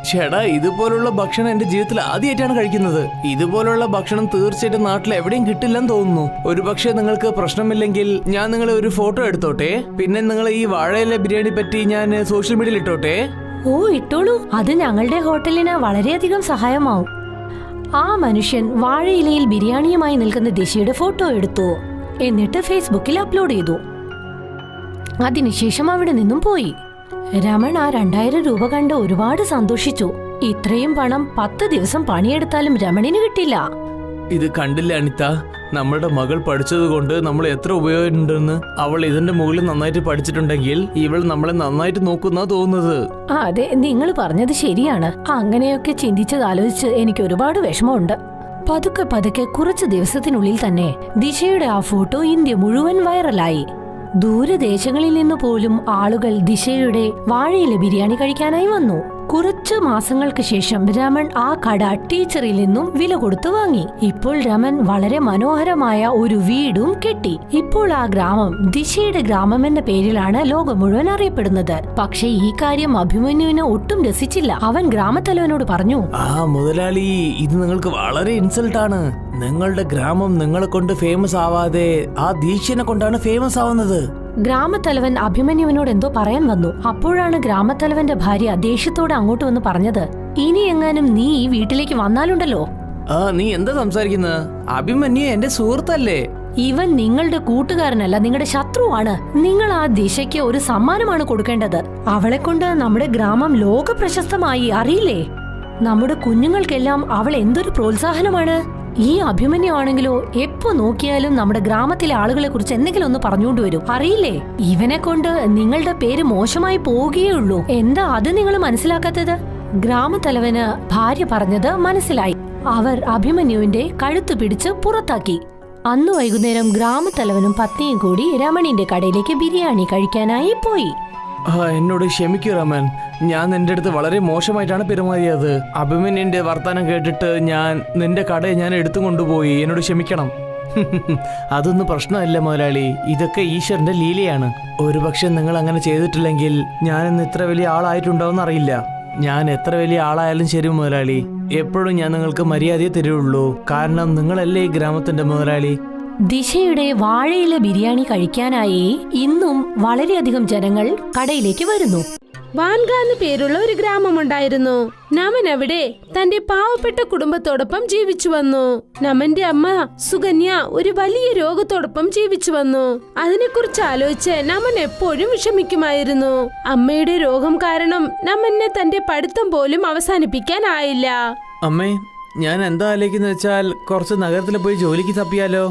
Speaker 2: ചേട്ടാ, ഇതുപോലുള്ള ഭക്ഷണം എന്റെ ജീവിതത്തിൽ ആദ്യമായിട്ടാണ് കഴിക്കുന്നത്. ഇതുപോലുള്ള ഭക്ഷണം തീർച്ചയായിട്ടും നാട്ടിൽ എവിടെയും കിട്ടില്ലെന്ന് തോന്നുന്നു. ഒരുപക്ഷെ നിങ്ങൾക്ക് പ്രശ്നമില്ലെങ്കിൽ ഞാൻ നിങ്ങളെ ഒരു ഫോട്ടോ എടുത്തോട്ടെ. പിന്നെ നിങ്ങൾ ഈ വാഴയില ബിരിയാണി പറ്റി ഞാൻ സോഷ്യൽ മീഡിയയിൽ ഇട്ടോട്ടെ.
Speaker 1: ഓ, ഇട്ടോളൂ. അത് ഞങ്ങളുടെ ഹോട്ടലിന് വളരെയധികം സഹായമാവും. ആ മനുഷ്യൻ വാഴയിലയിൽ ബിരിയാണിയുമായി നിൽക്കുന്ന ദിശയുടെ ഫോട്ടോ എടുത്തു. എന്നിട്ട് ഫേസ്ബുക്കിൽ അപ്ലോഡ് ചെയ്തു. അതിനുശേഷം അവിടെ നിന്നും പോയി. രമൺ ആ 2000 രൂപ കണ്ട് ഒരുപാട് സന്തോഷിച്ചു. ഇത്രയും പണം 10 ദിവസം പണിയെടുത്താലും രമണിന് കിട്ടില്ല.
Speaker 2: ഇത് കണ്ടില്ല അനിത, നമ്മുടെ മകൾ പഠിച്ചതുകൊണ്ട് നമ്മൾ എത്ര ഉപയോഗമുണ്ടെന്ന്. അവൾ ഇതിന്റെ മുകളിൽ നന്നായിട്ട് പഠിച്ചിട്ടുണ്ടെങ്കിൽ ഇവൾ നമ്മളെ നന്നായിട്ട് നോക്കുന്ന തോന്നുന്നത്.
Speaker 1: അതെ, നിങ്ങൾ പറഞ്ഞത് ശരിയാണ്. അങ്ങനെയൊക്കെ ചിന്തിച്ചതാലോചിച്ച് എനിക്ക് ഒരുപാട് വിഷമമുണ്ട്. പതുക്കെ കുറച്ചു ദിവസത്തിനുള്ളിൽ തന്നെ ദിശയുടെ ആ ഫോട്ടോ ഇന്ത്യ മുഴുവൻ വൈറലായി. ദൂരദേശങ്ങളിൽ നിന്ന് പോലും ആളുകൾ ദിശയുടെ വാഴയില ബിരിയാണി കഴിക്കാനായി വന്നു. കുറച്ചു മാസങ്ങൾക്ക് ശേഷം രമൺ ആ കട ടീച്ചറിൽ നിന്നും വില കൊടുത്തു വാങ്ങി. ഇപ്പോൾ രമൺ വളരെ മനോഹരമായ ഒരു വീടും കെട്ടി. ഇപ്പോൾ ആ ഗ്രാമം ദിശയുടെ ഗ്രാമം എന്ന പേരിലാണ് ലോകം മുഴുവൻ അറിയപ്പെടുന്നത്. പക്ഷേ ഈ കാര്യം അഭിമന്യുവിന് ഒട്ടും രസിച്ചില്ല. അവൻ ഗ്രാമത്തലവനോട് പറഞ്ഞു,
Speaker 2: മുതലാളി, ഇത് നിങ്ങൾക്ക് വളരെ ഇൻസൾട്ടാണ്. നിങ്ങളുടെ ഗ്രാമം നിങ്ങളെ കൊണ്ട് ഫേമസ് ആവാതെ ആ ദീക്ഷനെ കൊണ്ടാണ് ഫേമസ് ആവുന്നത്.
Speaker 1: ഗ്രാമത്തലവൻ അഭിമന്യുവിനോട് എന്തോ പറയാൻ വന്നു. അപ്പോഴാണ് ഗ്രാമത്തലവന്റെ ഭാര്യ ദേഷ്യത്തോടെ അങ്ങോട്ട് വന്ന് പറഞ്ഞത്, ഇനി എങ്ങാനും നീ ഈ വീട്ടിലേക്ക് വന്നാലുണ്ടല്ലോ.
Speaker 2: നീ എന്താ സംസാരിക്കുന്നത്? അഭിമന്യു എന്റെ സുഹൃത്തല്ലേ?
Speaker 1: ഇവൻ നിങ്ങളുടെ കൂട്ടുകാരനല്ല, നിങ്ങളുടെ ശത്രുവാണ്. നിങ്ങൾ ആ ദിശയ്ക്ക് ഒരു സമ്മാനമാണ് കൊടുക്കേണ്ടത്. അവളെ കൊണ്ട് നമ്മുടെ ഗ്രാമം ലോക പ്രശസ്തമായി, അറിയില്ലേ? നമ്മുടെ കുഞ്ഞുങ്ങൾക്കെല്ലാം അവൾ എന്തൊരു പ്രോത്സാഹനമാണ്. ഈ അഭിമന്യു ആണെങ്കിലോ എപ്പോ നോക്കിയാലും നമ്മുടെ ഗ്രാമത്തിലെ ആളുകളെ കുറിച്ച് എന്തെങ്കിലും ഒന്ന് പറഞ്ഞുകൊണ്ട് വരും, അറിയില്ലേ? ഇവനെ കൊണ്ട് നിങ്ങളുടെ പേര് മോശമായി പോവുകയുള്ളൂ. എന്താ അത് നിങ്ങൾ മനസ്സിലാക്കാത്തത്? ഗ്രാമത്തലവന് ഭാര്യ പറഞ്ഞത് മനസ്സിലായി. അവർ അഭിമന്യുവിന്റെ കഴുത്തു പിടിച്ച് പുറത്താക്കി. അന്ന് വൈകുന്നേരം ഗ്രാമത്തലവനും പത്നിയും കൂടി രമണിന്റെ കടയിലേക്ക് ബിരിയാണി കഴിക്കാനായി പോയി.
Speaker 2: എന്നോട് ക്ഷമിക്കൂ രമൻ, ഞാൻ നിന്റെ അടുത്ത് വളരെ മോശമായിട്ടാണ് പെരുമാറിയത്. അഭിമന്യന്റെ വർത്താനം കേട്ടിട്ട് ഞാൻ നിന്റെ കടയെ ഞാൻ എടുത്തു കൊണ്ടുപോയി. എന്നോട് ക്ഷമിക്കണം. അതൊന്നും പ്രശ്നമല്ല മുതലാളി, ഇതൊക്കെ ഈശ്വരന്റെ ലീലയാണ്. ഒരുപക്ഷെ നിങ്ങൾ അങ്ങനെ ചെയ്തിട്ടില്ലെങ്കിൽ ഞാനിന്ന് ഇത്ര വലിയ ആളായിട്ടുണ്ടാവും അറിയില്ല. ഞാൻ എത്ര വലിയ ആളായാലും ശരി മുതലാളി, എപ്പോഴും ഞാൻ നിങ്ങൾക്ക് മര്യാദയെ തരുള്ളൂ. കാരണം നിങ്ങളല്ലേ ഈ ഗ്രാമത്തിന്റെ മുതലാളി.
Speaker 1: ദിശയുടെ വാഴയിലെ ബിരിയാണി കഴിക്കാനായി ഇന്നും വളരെയധികം ജനങ്ങൾ കടയിലേക്ക് വരുന്നു.
Speaker 3: വാൻഗ എന്ന് പേരുള്ള ഒരു ഗ്രാമമുണ്ടായിരുന്നു. നമൻ അവിടെ തന്റെ പാവപ്പെട്ട കുടുംബത്തോടൊപ്പം ജീവിച്ചു വന്നു. നമന്റെ അമ്മ സുകന്യ ഒരു വലിയ രോഗത്തോടൊപ്പം ജീവിച്ചു വന്നു. അതിനെക്കുറിച്ച് ആലോചിച്ച് നമൻ എപ്പോഴും വിഷമിക്കുമായിരുന്നു. അമ്മയുടെ രോഗം കാരണം നമനെ തന്റെ പഠിത്തം പോലും അവസാനിപ്പിക്കാനായില്ല.
Speaker 2: അമ്മേ, ഞാൻ എന്താ ആലോചിക്കുന്ന വെച്ചാൽ കുറച്ച് നഗരത്തിൽ പോയി ജോലിക്ക് തപ്പിയാലോ?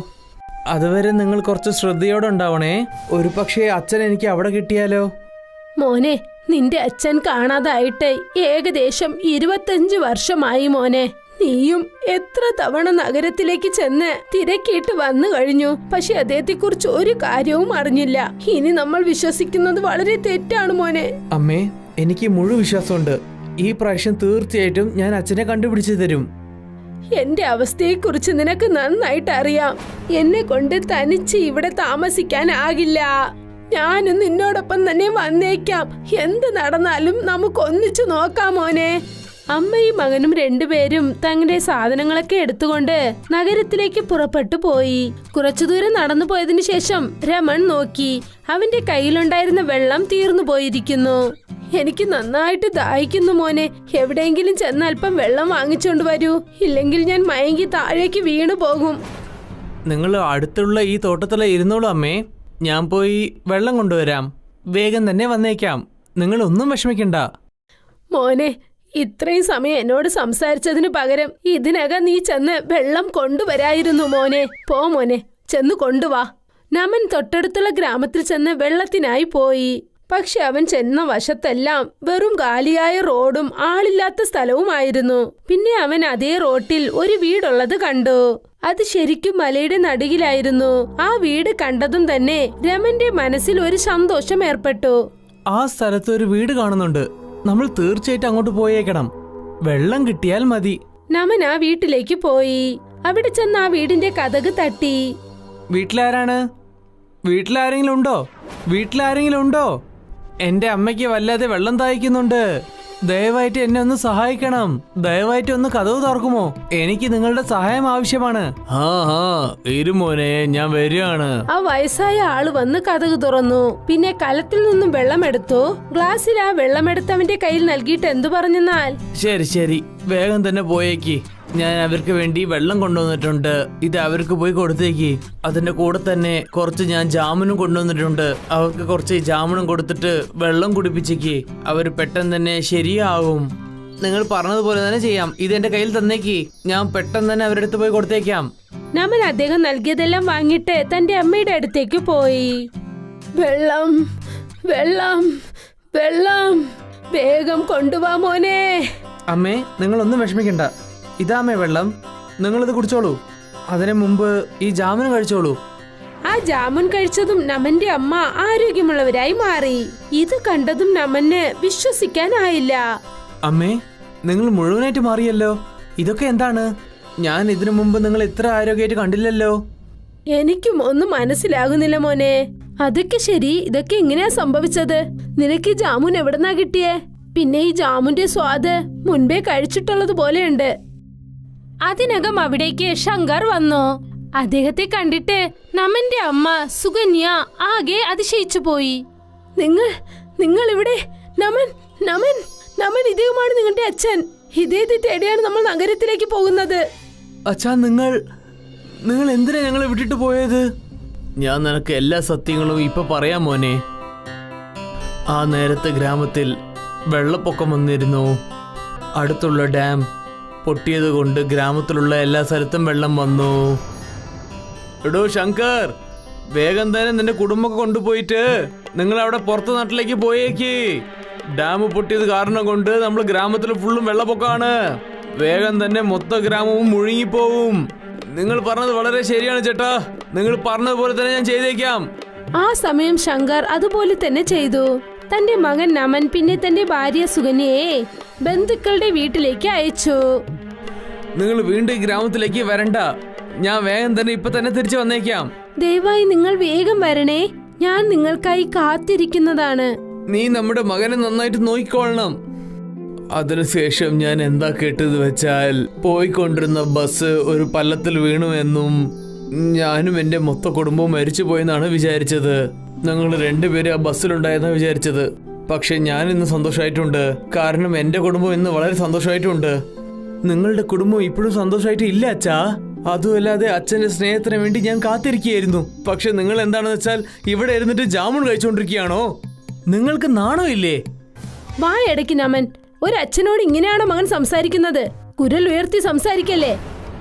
Speaker 2: അതുവരെ നിങ്ങൾ കുറച്ച് ശ്രദ്ധയോടെ ഉണ്ടാവണേ. ഒരു പക്ഷേ അച്ഛൻ എനിക്ക് അവിടെ കിട്ടിയാലോ?
Speaker 3: മോനെ, നിന്റെ അച്ഛൻ കാണാതായിട്ട് ഏകദേശം 25 വർഷമായി മോനെ. നീയും എത്ര തവണ നഗരത്തിലേക്ക് ചെന്ന് തിരക്കിയിട്ട് വന്നു കഴിഞ്ഞു. പക്ഷെ അദ്ദേഹത്തെ കുറിച്ച് ഒരു കാര്യവും അറിഞ്ഞില്ല. ഇനി നമ്മൾ വിശ്വസിക്കുന്നത് വളരെ തെറ്റാണ് മോനെ.
Speaker 2: അമ്മേ, എനിക്ക് മുഴുവൻ വിശ്വാസമുണ്ട്. ഈ പ്രാവശ്യം തീർച്ചയായിട്ടും ഞാൻ അച്ഛനെ കണ്ടുപിടിച്ചു തരും.
Speaker 3: എന്റെ അവസ്ഥയെക്കുറിച്ച് നിനക്ക് നന്നായിട്ട് അറിയാം. എന്നെ കൊണ്ട് തനിച്ച് ഇവിടെ താമസിക്കാനാകില്ല. ഞാനും നിന്നോടൊപ്പം തന്നെ വന്നേക്കാം. എന്ത് നടന്നാലും നമുക്ക് ഒന്നിച്ചു നോക്കാം മോനെ. അമ്മയും മകനും രണ്ടുപേരും തങ്ങളുടെ സാധനങ്ങളൊക്കെ എടുത്തുകൊണ്ട് നഗരത്തിലേക്ക് പുറപ്പെട്ടു പോയി. കുറച്ചു ദൂരം നടന്നു പോയതിനു ശേഷം രമൺ നോക്കി. അവന്റെ കയ്യിലുണ്ടായിരുന്ന വെള്ളം തീർന്നു പോയിരിക്കുന്നു. എനിക്ക് നന്നായിട്ട് ദാഹിക്കുന്നു മോനെ. എവിടെയെങ്കിലും ചെന്ന് അല്പം വെള്ളം വാങ്ങിച്ചോണ്ട് വരൂ, ഇല്ലെങ്കിൽ ഞാൻ മയങ്ങി താഴേക്ക് വീണു പോകും.
Speaker 2: നിങ്ങൾ അടുത്തുള്ള ഈ തോട്ടത്തിലെ ഇരുന്നോളൂ അമ്മേ, ഞാൻ പോയി വെള്ളം കൊണ്ടുവരാം. വേഗം തന്നെ വന്നേക്കാം. നിങ്ങൾ ഒന്നും വിഷമിക്കണ്ട.
Speaker 3: മോനെ, ഇത്രയും സമയം എന്നോട് സംസാരിച്ചതിന് പകരം ഇതിനകം നീ ചെന്ന് വെള്ളം കൊണ്ടുവരായിരുന്നു മോനെ. പോ മോനെ, ചെന്ന് കൊണ്ടുവാ. നമൻ തൊട്ടടുത്തുള്ള ഗ്രാമത്തിൽ ചെന്ന് വെള്ളത്തിനായി പോയി. പക്ഷെ അവൻ ചെന്ന വശത്തെല്ലാം വെറും കാലിയായ റോഡും ആളില്ലാത്ത സ്ഥലവുമായിരുന്നു. പിന്നെ അവൻ അതേ റോട്ടിൽ ഒരു വീടുള്ളത് കണ്ടു. അത് ശരിക്കും മലയുടെ നടുകിലായിരുന്നു. ആ വീട് കണ്ടതും തന്നെ രമന്റെ മനസ്സിൽ ഒരു സന്തോഷം ഏർപ്പെട്ടു.
Speaker 2: ആ സ്ഥലത്ത് ഒരു വീട് കാണുന്നുണ്ട്. നമ്മൾ തീർച്ചയായിട്ടും അങ്ങോട്ട് പോയേക്കണം. വെള്ളം കിട്ടിയാൽ മതി.
Speaker 3: നമൻ ആ വീട്ടിലേക്ക് പോയി. അവിടെ ചെന്ന് ആ വീടിന്റെ കതക് തട്ടി.
Speaker 2: വീട്ടിലാരാണ്? വീട്ടിലാരെങ്കിലും ഉണ്ടോ? വീട്ടിലാരെങ്കിലും ഉണ്ടോ? എന്റെ അമ്മയ്ക്ക് വല്ലാതെ വെള്ളം ദാഹിക്കുന്നുണ്ട്. ദയവായിട്ട് എന്നെ ഒന്ന് സഹായിക്കണം. ദയവായിട്ട് ഒന്ന് കതവ് തുറക്കുമോ? എനിക്ക് നിങ്ങളുടെ സഹായം ആവശ്യമാണ്. ഇരുമോനെ, ഞാൻ വരികയാണ്.
Speaker 3: ആ വയസ്സായ ആള് വന്ന് കതക് തുറന്നു. പിന്നെ കലത്തിൽ നിന്നും വെള്ളമെടുത്തു. ഗ്ലാസ്സിൽ ആ വെള്ളമെടുത്തവന്റെ കയ്യിൽ നൽകിയിട്ട് എന്തു പറഞ്ഞെന്നാൽ,
Speaker 2: ശരി ശരി, വേഗം തന്നെ പോയേക്ക്. ഞാൻ അവർക്ക് വേണ്ടി വെള്ളം കൊണ്ടുവന്നിട്ടുണ്ട്. ഇത് അവർക്ക് പോയി കൊടുത്തേക്ക്. അതിന്റെ കൂടെ തന്നെ കുറച്ച് ഞാൻ ജാമുനും കൊണ്ടുവന്നിട്ടുണ്ട്. അവർക്ക് കുറച്ച് ജാമുനും കൊടുത്തിട്ട് വെള്ളം കുടിപ്പിച്ചേക്ക്. അവർ പെട്ടെന്ന് തന്നെ ശരിയാവും. നിങ്ങൾ പറഞ്ഞതുപോലെ തന്നെ ചെയ്യാം. ഇതെന്റെ കയ്യിൽ തന്നേക്ക്. ഞാൻ പെട്ടെന്ന് തന്നെ അവരുടെ അടുത്ത് പോയി കൊടുത്തേക്കാം.
Speaker 3: നമൻ അദ്ദേഹം നൽകിയതെല്ലാം വാങ്ങിയിട്ട് തന്റെ അമ്മയുടെ അടുത്തേക്ക് പോയി. വെള്ളം, വെള്ളം, വെള്ളം, വേഗം കൊണ്ടുവാ മോനെ.
Speaker 2: അമ്മേ, നിങ്ങളൊന്നും വിഷമിക്കണ്ട. ഇതാമേ വെള്ളം, നിങ്ങളിത് കുടിച്ചോളൂ. അതിനു മുമ്പ് ഈ ജാമുൻ കഴിച്ചോളൂ.
Speaker 3: ആ ജാമുൻ കഴിച്ചതും നമന്റെ അമ്മ ആരോഗ്യമുള്ളവരായി മാറി. ഇത് കണ്ടതും നമന് വിശ്വസിക്കാനായില്ല.
Speaker 2: അമ്മേ, നിങ്ങൾ മുഴുവനായിട്ട് മാറിയല്ലോ. ഇതൊക്കെ എന്താണ്? ഞാൻ ഇതിനു മുമ്പ് നിങ്ങൾ ഇത്ര ആരോഗ്യമായിട്ട് കണ്ടില്ലല്ലോ.
Speaker 3: എനിക്കും ഒന്നും മനസ്സിലാകുന്നില്ല മോനെ. അതൊക്കെ ശരി, ഇതൊക്കെ എങ്ങനെയാ സംഭവിച്ചത്? നിനക്ക് ഈ ജാമുൻ എവിടെന്നാ കിട്ടിയേ? പിന്നെ ഈ ജാമുന്റെ സ്വാദ് മുൻപേ കഴിച്ചിട്ടുള്ളത് പോലെയുണ്ട്. അതിനകം അവിടേക്ക് ശങ്കർ വന്നു. അദ്ദേഹത്തെ കണ്ടിട്ട് നമന്റെ അമ്മ സുകന്യ ആകെ അതിശയിച്ചു പോയി. നിങ്ങൾ ഇവിടെ? നമൻ, നമൻ, നമൻ, ഇദ്ദേഹമാണ് നിങ്ങളുടെ അച്ഛൻ. ഇദ്ദേഹത്തെ തേടിയാണ് നമ്മൾ നഗരത്തിലേക്ക് പോകുന്നത്.
Speaker 2: അച്ഛാ, നിങ്ങൾ എന്തിനാ ഞങ്ങളെ വിട്ടിട്ട് പോയത്? ഞാൻ നിനക്ക് എല്ലാ സത്യങ്ങളും ഇപ്പൊ പറയാം മോനെ. ആ നേരത്തെ ഗ്രാമത്തിൽ വെള്ളപ്പൊക്കം വന്നിരുന്നു. അടുത്തുള്ള ഡാം പൊട്ടിയത് കൊണ്ട് ഗ്രാമത്തിലുള്ള എല്ലാ സ്ഥലത്തും വെള്ളം വന്നു. എടോ ശങ്കർ, വേഗം തന്നെ നിന്റെ കുടുംബമൊക്കെ കൊണ്ടുപോയിട്ട് നിങ്ങൾ അവിടെ പുറത്തെ നാട്ടിലേക്ക് പോയേക്ക്. ഡാം പൊട്ടിയത് കാരണം കൊണ്ട് നമ്മൾ ഗ്രാമത്തിൽ ഫുള്ളും വെള്ളപ്പൊക്കമാണ്. വേഗം തന്നെ മൊത്ത ഗ്രാമവും മുഴുങ്ങിപ്പോവും. നിങ്ങൾ പറഞ്ഞത് വളരെ ശരിയാണ് ചേട്ടാ. നിങ്ങൾ പറഞ്ഞതുപോലെ തന്നെ ഞാൻ ചെയ്തേക്കാം.
Speaker 3: ആ സമയം ശങ്കർ അതുപോലെ തന്നെ ചെയ്തു. തന്റെ മകൻ നമൻ പിന്നെ തന്റെ ഭാര്യ സുകന്യയെ ബന്ധുക്കളുടെ വീട്ടിലേക്ക് അയച്ചു.
Speaker 2: നിങ്ങൾ വീണ്ടും ഈ ഗ്രാമത്തിലേക്ക് വരണ്ട. ഞാൻ വേഗം തന്നെ ഇപ്പൊ തന്നെ തിരിച്ചു വന്നേക്കാം.
Speaker 3: ദയവായി നിങ്ങൾ വേഗം വരണേ. ഞാൻ നിങ്ങൾക്കായി കാത്തിരിക്കുന്നതാണ്.
Speaker 2: നീ നമ്മുടെ മകനെ നന്നായിട്ട് നോക്കിക്കൊള്ളണം. അതിനുശേഷം ഞാൻ എന്താ കേട്ടത് വെച്ചാൽ, പോയിക്കൊണ്ടിരുന്ന ബസ് ഒരു പള്ളത്തിൽ വീണു എന്നും ഞാനും എൻ്റെ മൊത്ത കുടുംബവും മരിച്ചു പോയെന്നാണ് വിചാരിച്ചത്. ഞങ്ങൾ രണ്ടുപേരും ആ ബസ്സിലുണ്ടായെന്നാ വിചാരിച്ചത്. പക്ഷെ ഞാൻ ഇന്ന് സന്തോഷമായിട്ടുണ്ട്. കാരണം എൻ്റെ കുടുംബം ഇന്ന് വളരെ സന്തോഷമായിട്ടുണ്ട്. നിങ്ങളുടെ കുടുംബം ഇപ്പോഴും സന്തോഷമായിട്ട് ഇല്ല അച്ഛാ. അതുമല്ലാതെ അച്ഛൻ്റെ സ്നേഹത്തിന് വേണ്ടി ഞാൻ കാത്തിരിക്കുകയായിരുന്നു. പക്ഷെ നിങ്ങൾ എന്താണെന്ന് വെച്ചാൽ ഇവിടെ ഇരുന്നിട്ട് ജാമുൻ കഴിച്ചുകൊണ്ടിരിക്കുകയാണോ? നിങ്ങൾക്ക് നാണോ ഇല്ലേ?
Speaker 3: വായടക്കി നമൻ. ഒരു അച്ഛനോട് ഇങ്ങനെയാണോ മകൻ സംസാരിക്കുന്നത്? കുരൽ ഉയർത്തി സംസാരിക്കല്ലേ.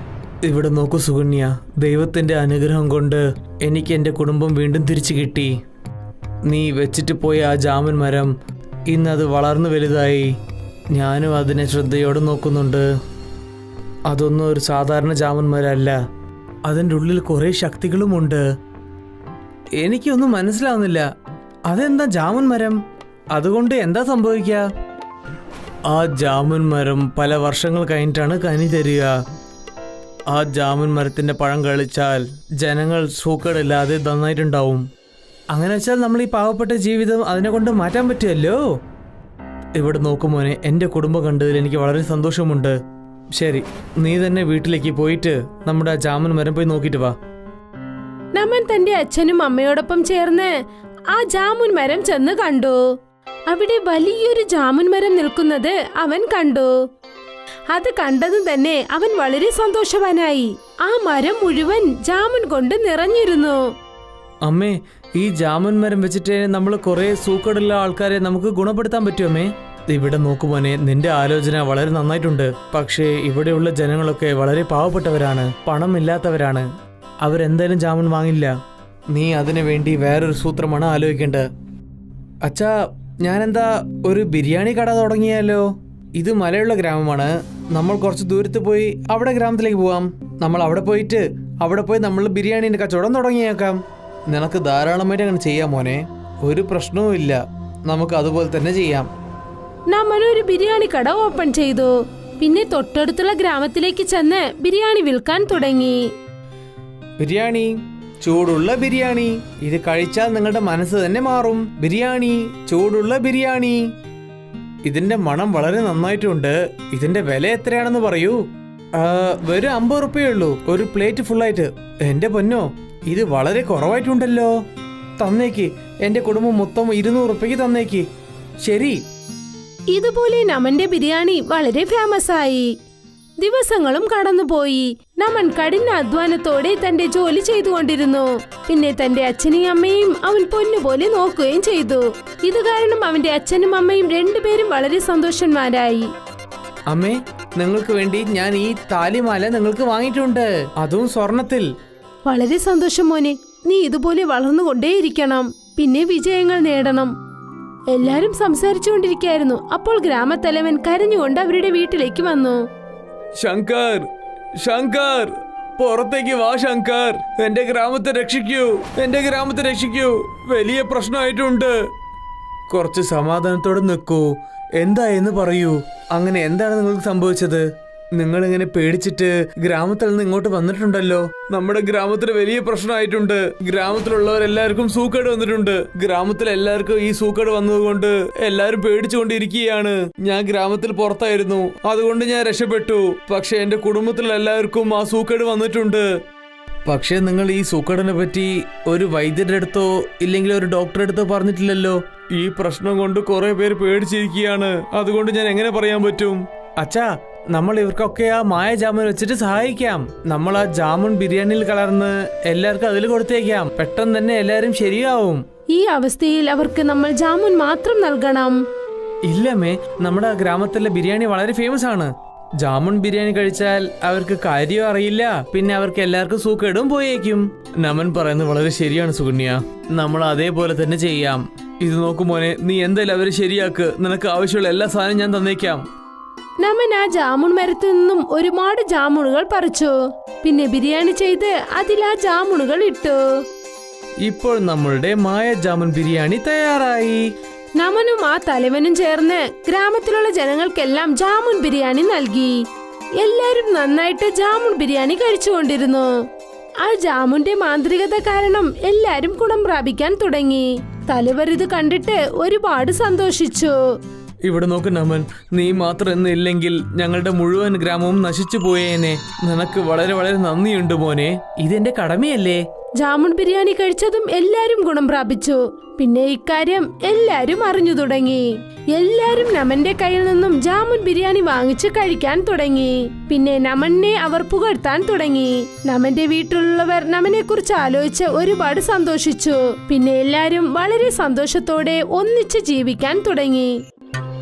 Speaker 2: ഇവിടെ നോക്കൂ സുകന്യ, ദൈവത്തിന്റെ അനുഗ്രഹം കൊണ്ട് എനിക്ക് എൻ്റെ കുടുംബം വീണ്ടും തിരിച്ചു കിട്ടി. നീ വെച്ചിട്ട് പോയ ആ ജാമുൻ മരം ഇന്നത് വളർന്നു വലുതായി. ഞാനും അതിനെ ശ്രദ്ധയോടെ നോക്കുന്നുണ്ട്. അതൊന്നും ഒരു സാധാരണ ജാമുൻ മരമല്ല. അതിൻ്റെ ഉള്ളിൽ കുറേ ശക്തികളുമുണ്ട്. എനിക്കൊന്നും മനസ്സിലാവുന്നില്ല. അതെന്താ ജാമുൻ മരം? അതുകൊണ്ട് എന്താ സംഭവിക്കുക? ആ ജാമുൻ മരം പല വർഷങ്ങൾ കഴിഞ്ഞിട്ടാണ് കനി തരിക. ആ ജാമുൻ മരത്തിന്റെ പഴം കഴിച്ചാൽ ജനങ്ങൾ സൂക്കേടില്ലാതെ നന്നായിട്ടുണ്ടാവും. അങ്ങനെ വെച്ചാൽ നമ്മൾ ഈ പാവപ്പെട്ട ജീവിതം അതിനെ കൊണ്ട് മാറ്റാൻ പറ്റുമല്ലോ. ഇവിടെ നോക്കുമോനെ, എൻ്റെ കുടുംബം കണ്ടതിൽ എനിക്ക് വളരെ സന്തോഷമുണ്ട്. ശരി, നീ തന്നെ വീട്ടിലേക്ക് പോയിട്ട് നമ്മുടെ ആ ജാമുൻ മരം പോയി നോക്കിയിട്ട് വാ.
Speaker 3: നമൻ തന്റെ അച്ഛനും അമ്മയോടൊപ്പം ചേർന്ന് ആ ജാമുൻ മരം ചെന്ന് കണ്ടു. അവിടെ വലിയൊരു ജാമുൻ മരം നിൽക്കുന്നത് അവൻ കണ്ടു. അത് കണ്ടതും തന്നെ അവൻ വളരെ സന്തോഷവാനായി. ആ മരം മുഴുവൻ ജാമുൻ കൊണ്ട് നിറഞ്ഞിരുന്നു.
Speaker 2: അമ്മേ, ഈ ജാമുൻ മരം വെച്ചിട്ട് നമ്മൾ കുറെ സൂക്കേടുള്ള ആൾക്കാരെ നമുക്ക് ഗുണപ്പെടുത്താൻ പറ്റുമേ? ഇവിടെ നോക്കുമോനെ, നിന്റെ ആലോചന വളരെ നന്നായിട്ടുണ്ട്. പക്ഷേ ഇവിടെയുള്ള ജനങ്ങളൊക്കെ വളരെ പാവപ്പെട്ടവരാണ്, പണമില്ലാത്തവരാണ്. അവരെന്തായാലും ജാമുൻ വാങ്ങില്ല. നീ അതിനു വേണ്ടി വേറൊരു സൂത്രമാണ് ആലോചിക്കേണ്ടത്. അച്ഛാ, ഞാനെന്താ ഒരു ബിരിയാണി കട തുടങ്ങിയാലോ? ഇത് മലയുള്ള ഗ്രാമമാണ്. നമ്മൾ കുറച്ച് ദൂരത്ത് പോയി അവിടെ ഗ്രാമത്തിലേക്ക് പോവാം. നമ്മൾ അവിടെ പോയി നമ്മൾ ബിരിയാണീൻ്റെ കച്ചവടം തുടങ്ങിയേക്കാം. നിനക്ക് ധാരാളമായിട്ട് അങ്ങനെ ചെയ്യാം മോനെ. ഒരു പ്രശ്നവും ഇല്ല. നമുക്ക് അതുപോലെ തന്നെ ചെയ്യാം.
Speaker 3: നമൻ ഒരു ബിരിയാണി കട ഓപ്പൺ ചെയ്തു. പിന്നെ തൊട്ടടുത്തുള്ള ഗ്രാമത്തിലേക്ക് ചെന്ന് ബിരിയാണി വിൽക്കാൻ തുടങ്ങി.
Speaker 2: ബിരിയാണി, ചൂടുള്ള ബിരിയാണി. ഇത് കഴിച്ചാൽ നിങ്ങളുടെ മനസ്സ് തന്നെ മാറും. ബിരിയാണി, ചൂടുള്ള ബിരിയാണി. ഇതിന്റെ മണം വളരെ നന്നായിട്ടുണ്ട്. ഇതിന്റെ വില എത്രയാണെന്ന് പറയൂ. വെറും 50 റുപ്യയുള്ളൂ ഒരു പ്ലേറ്റ് ഫുള്ളായിട്ട്. എന്റെ പൊന്നോ, ഇത് വളരെ കുറവായിട്ടുണ്ടല്ലോ. തന്നേക്ക്, എന്റെ കുടുംബം മൊത്തം 200 റുപ്യക്ക് തന്നേക്ക്. ശരി.
Speaker 3: ഇതുപോലെ നമന്റെ ബിരിയാണി വളരെ ഫേമസ് ആയി. ദിവസങ്ങളും കടന്നുപോയി. നമൻ കഠിന അധ്വാനത്തോടെ തന്റെ ജോലി ചെയ്തുകൊണ്ടിരുന്നു. പിന്നെ തന്റെ അച്ഛനെയും അമ്മയും അവൻ പൊന്നുപോലെ നോക്കുകയും ചെയ്തു. ഇത് കാരണം അവന്റെ അച്ഛനും അമ്മയും രണ്ടുപേരും വളരെ സന്തോഷന്മാരായി.
Speaker 2: അമ്മേ, നിങ്ങൾക്ക് വേണ്ടി ഞാൻ ഈ താലിമാല നിങ്ങൾക്ക് വാങ്ങിയിട്ടുണ്ട്, അതും സ്വർണത്തിൽ.
Speaker 3: വളരെ സന്തോഷം മോനെ. നീ ഇതുപോലെ വളർന്നുകൊണ്ടേയിരിക്കണം. പിന്നെ വിജയങ്ങൾ നേടണം. എല്ലാരും സംസാരിച്ചുകൊണ്ടിരിക്കുകയായിരുന്നു. അപ്പോൾ ഗ്രാമത്തലവൻ കരഞ്ഞുകൊണ്ട് അവരുടെ വീട്ടിലേക്ക് വന്നു.
Speaker 2: ശങ്കർ, ശങ്കർ, പുറത്തേക്ക് വാ ശങ്കർ. എന്റെ ഗ്രാമത്തെ രക്ഷിക്കൂ, എന്റെ ഗ്രാമത്തെ രക്ഷിക്കൂ. വലിയ പ്രശ്നമായിട്ടുണ്ട്. കുറച്ച് സമാധാനത്തോടെ നിൽക്കൂ. എന്തായെന്ന് പറയൂ. അങ്ങനെ എന്താണ് നിങ്ങൾക്ക് സംഭവിച്ചത്? നിങ്ങളിങ്ങനെ പേടിച്ചിട്ട് ഗ്രാമത്തിൽ നിന്ന് ഇങ്ങോട്ട് വന്നിട്ടുണ്ടല്ലോ. നമ്മുടെ ഗ്രാമത്തിൽ വലിയ പ്രശ്നമായിട്ടുണ്ട്. ഗ്രാമത്തിലുള്ളവരെല്ലാവർക്കും സൂക്കേട് വന്നിട്ടുണ്ട്. ഗ്രാമത്തിൽ എല്ലാവർക്കും ഈ സൂക്കേട് വന്നതുകൊണ്ട് എല്ലാവരും പേടിച്ചുകൊണ്ടിരിക്കുകയാണ്. ഞാൻ ഗ്രാമത്തിൽ പുറത്തായിരുന്നു, അതുകൊണ്ട് ഞാൻ രക്ഷപ്പെട്ടു. പക്ഷെ എന്റെ കുടുംബത്തിൽ എല്ലാവർക്കും ആ സൂക്കേട് വന്നിട്ടുണ്ട്. പക്ഷെ നിങ്ങൾ ഈ സൂക്കേടിനെ പറ്റി ഒരു വൈദ്യരുടെ അടുത്തോ ഇല്ലെങ്കിൽ ഒരു ഡോക്ടറെ അടുത്തോ പറഞ്ഞിട്ടില്ലല്ലോ. ഈ പ്രശ്നം കൊണ്ട് കുറെ പേര് പേടിച്ചിരിക്കുകയാണ്. അതുകൊണ്ട് ഞാൻ എങ്ങനെ പറയാൻ പറ്റും? അച്ഛാ, നമ്മൾ ഇവർക്കൊക്കെ ആ മായ ജാമുൻ വെച്ചിട്ട് സഹായിക്കാം. നമ്മൾ ആ ജാമുൻ ബിരിയാണിയിൽ കലർന്ന് എല്ലാവർക്കും അതിൽ കൊടുത്തേക്കാം. പെട്ടെന്ന് തന്നെ എല്ലാരും ശരിയാവും.
Speaker 3: ഈ അവസ്ഥയിൽ അവർക്ക് നമ്മൾ ജാമുൻ മാത്രം നൽകണം.
Speaker 2: ഇല്ലമ്മേ, നമ്മുടെ ഗ്രാമത്തിലെ ബിരിയാണി വളരെ ഫേമസ് ആണ്. ജാമുൻ ബിരിയാണി കഴിച്ചാൽ അവർക്ക് കാര്യം അറിയില്ല, പിന്നെ അവർക്ക് എല്ലാവർക്കും സൂക്കേടും പോയേക്കും. നമൻ പറയുന്നത് വളരെ ശരിയാണ് സുകന്യ, നമ്മൾ അതേപോലെ തന്നെ ചെയ്യാം. ഇത് നോക്കു മോനെ, നീ എന്തായാലും അവരെ ശരിയാക്ക്. നിനക്ക് ആവശ്യമുള്ള എല്ലാ സാധനവും ഞാൻ തന്നേക്കാം.
Speaker 3: നമൻ ആ ജാമുൺ മരത്തിൽ നിന്നും ഒരുപാട് ജാമുണുകൾ പറിച്ചു. പിന്നെ ബിരിയാണി ചെയ്ത് അതിൽ ആ ജാമുണുകൾ ഇട്ടു.
Speaker 2: ഇപ്പോൾ നമ്മളുടെ മായ ജാമുൻ ബിരിയാണി തയ്യാറായി.
Speaker 3: നമനും ആ തലവനും ചേർന്ന് ഗ്രാമത്തിലുള്ള ജനങ്ങൾക്കെല്ലാം ജാമുൻ ബിരിയാണി നൽകി. എല്ലാരും നന്നായിട്ട് ജാമുൻ ബിരിയാണി കഴിച്ചുകൊണ്ടിരുന്നു. ആ ജാമുന്റെ മാന്ത്രികത കാരണം എല്ലാരും ഗുണം പ്രാപിക്കാൻ തുടങ്ങി. തലവർ ഇത് കണ്ടിട്ട് ഒരുപാട് സന്തോഷിച്ചു.
Speaker 2: ഇവിടെ നോക്ക് നമൻ, നീ മാത്രം ഇന്നില്ലെങ്കിൽ ഞങ്ങളുടെ മുഴുവൻ ഗ്രാമവും നശിച്ചു പോയേനെ. നിനക്ക് വളരെ വളരെ നന്ദിയുണ്ട് മോനെ, ഇതെന്റെ കടമയല്ലേ.
Speaker 3: ജാമുൻ ബിരിയാണി കഴിച്ചതും എല്ലാരും ഗുണം പ്രാപിച്ചു. പിന്നെ ഇക്കാര്യം എല്ലാരും അറിഞ്ഞു തുടങ്ങി. എല്ലാരും നമന്റെ കയ്യിൽ നിന്നും ജാമുൻ ബിരിയാണി വാങ്ങിച്ച് കഴിക്കാൻ തുടങ്ങി. പിന്നെ നമനെ അവർ പുകഴ്ത്താൻ തുടങ്ങി. നമന്റെ വീട്ടിലുള്ളവർ നമനെ കുറിച്ച് ആലോചിച്ച് ഒരുപാട് സന്തോഷിച്ചു. പിന്നെ എല്ലാരും വളരെ സന്തോഷത്തോടെ ഒന്നിച്ച് ജീവിക്കാൻ തുടങ്ങി.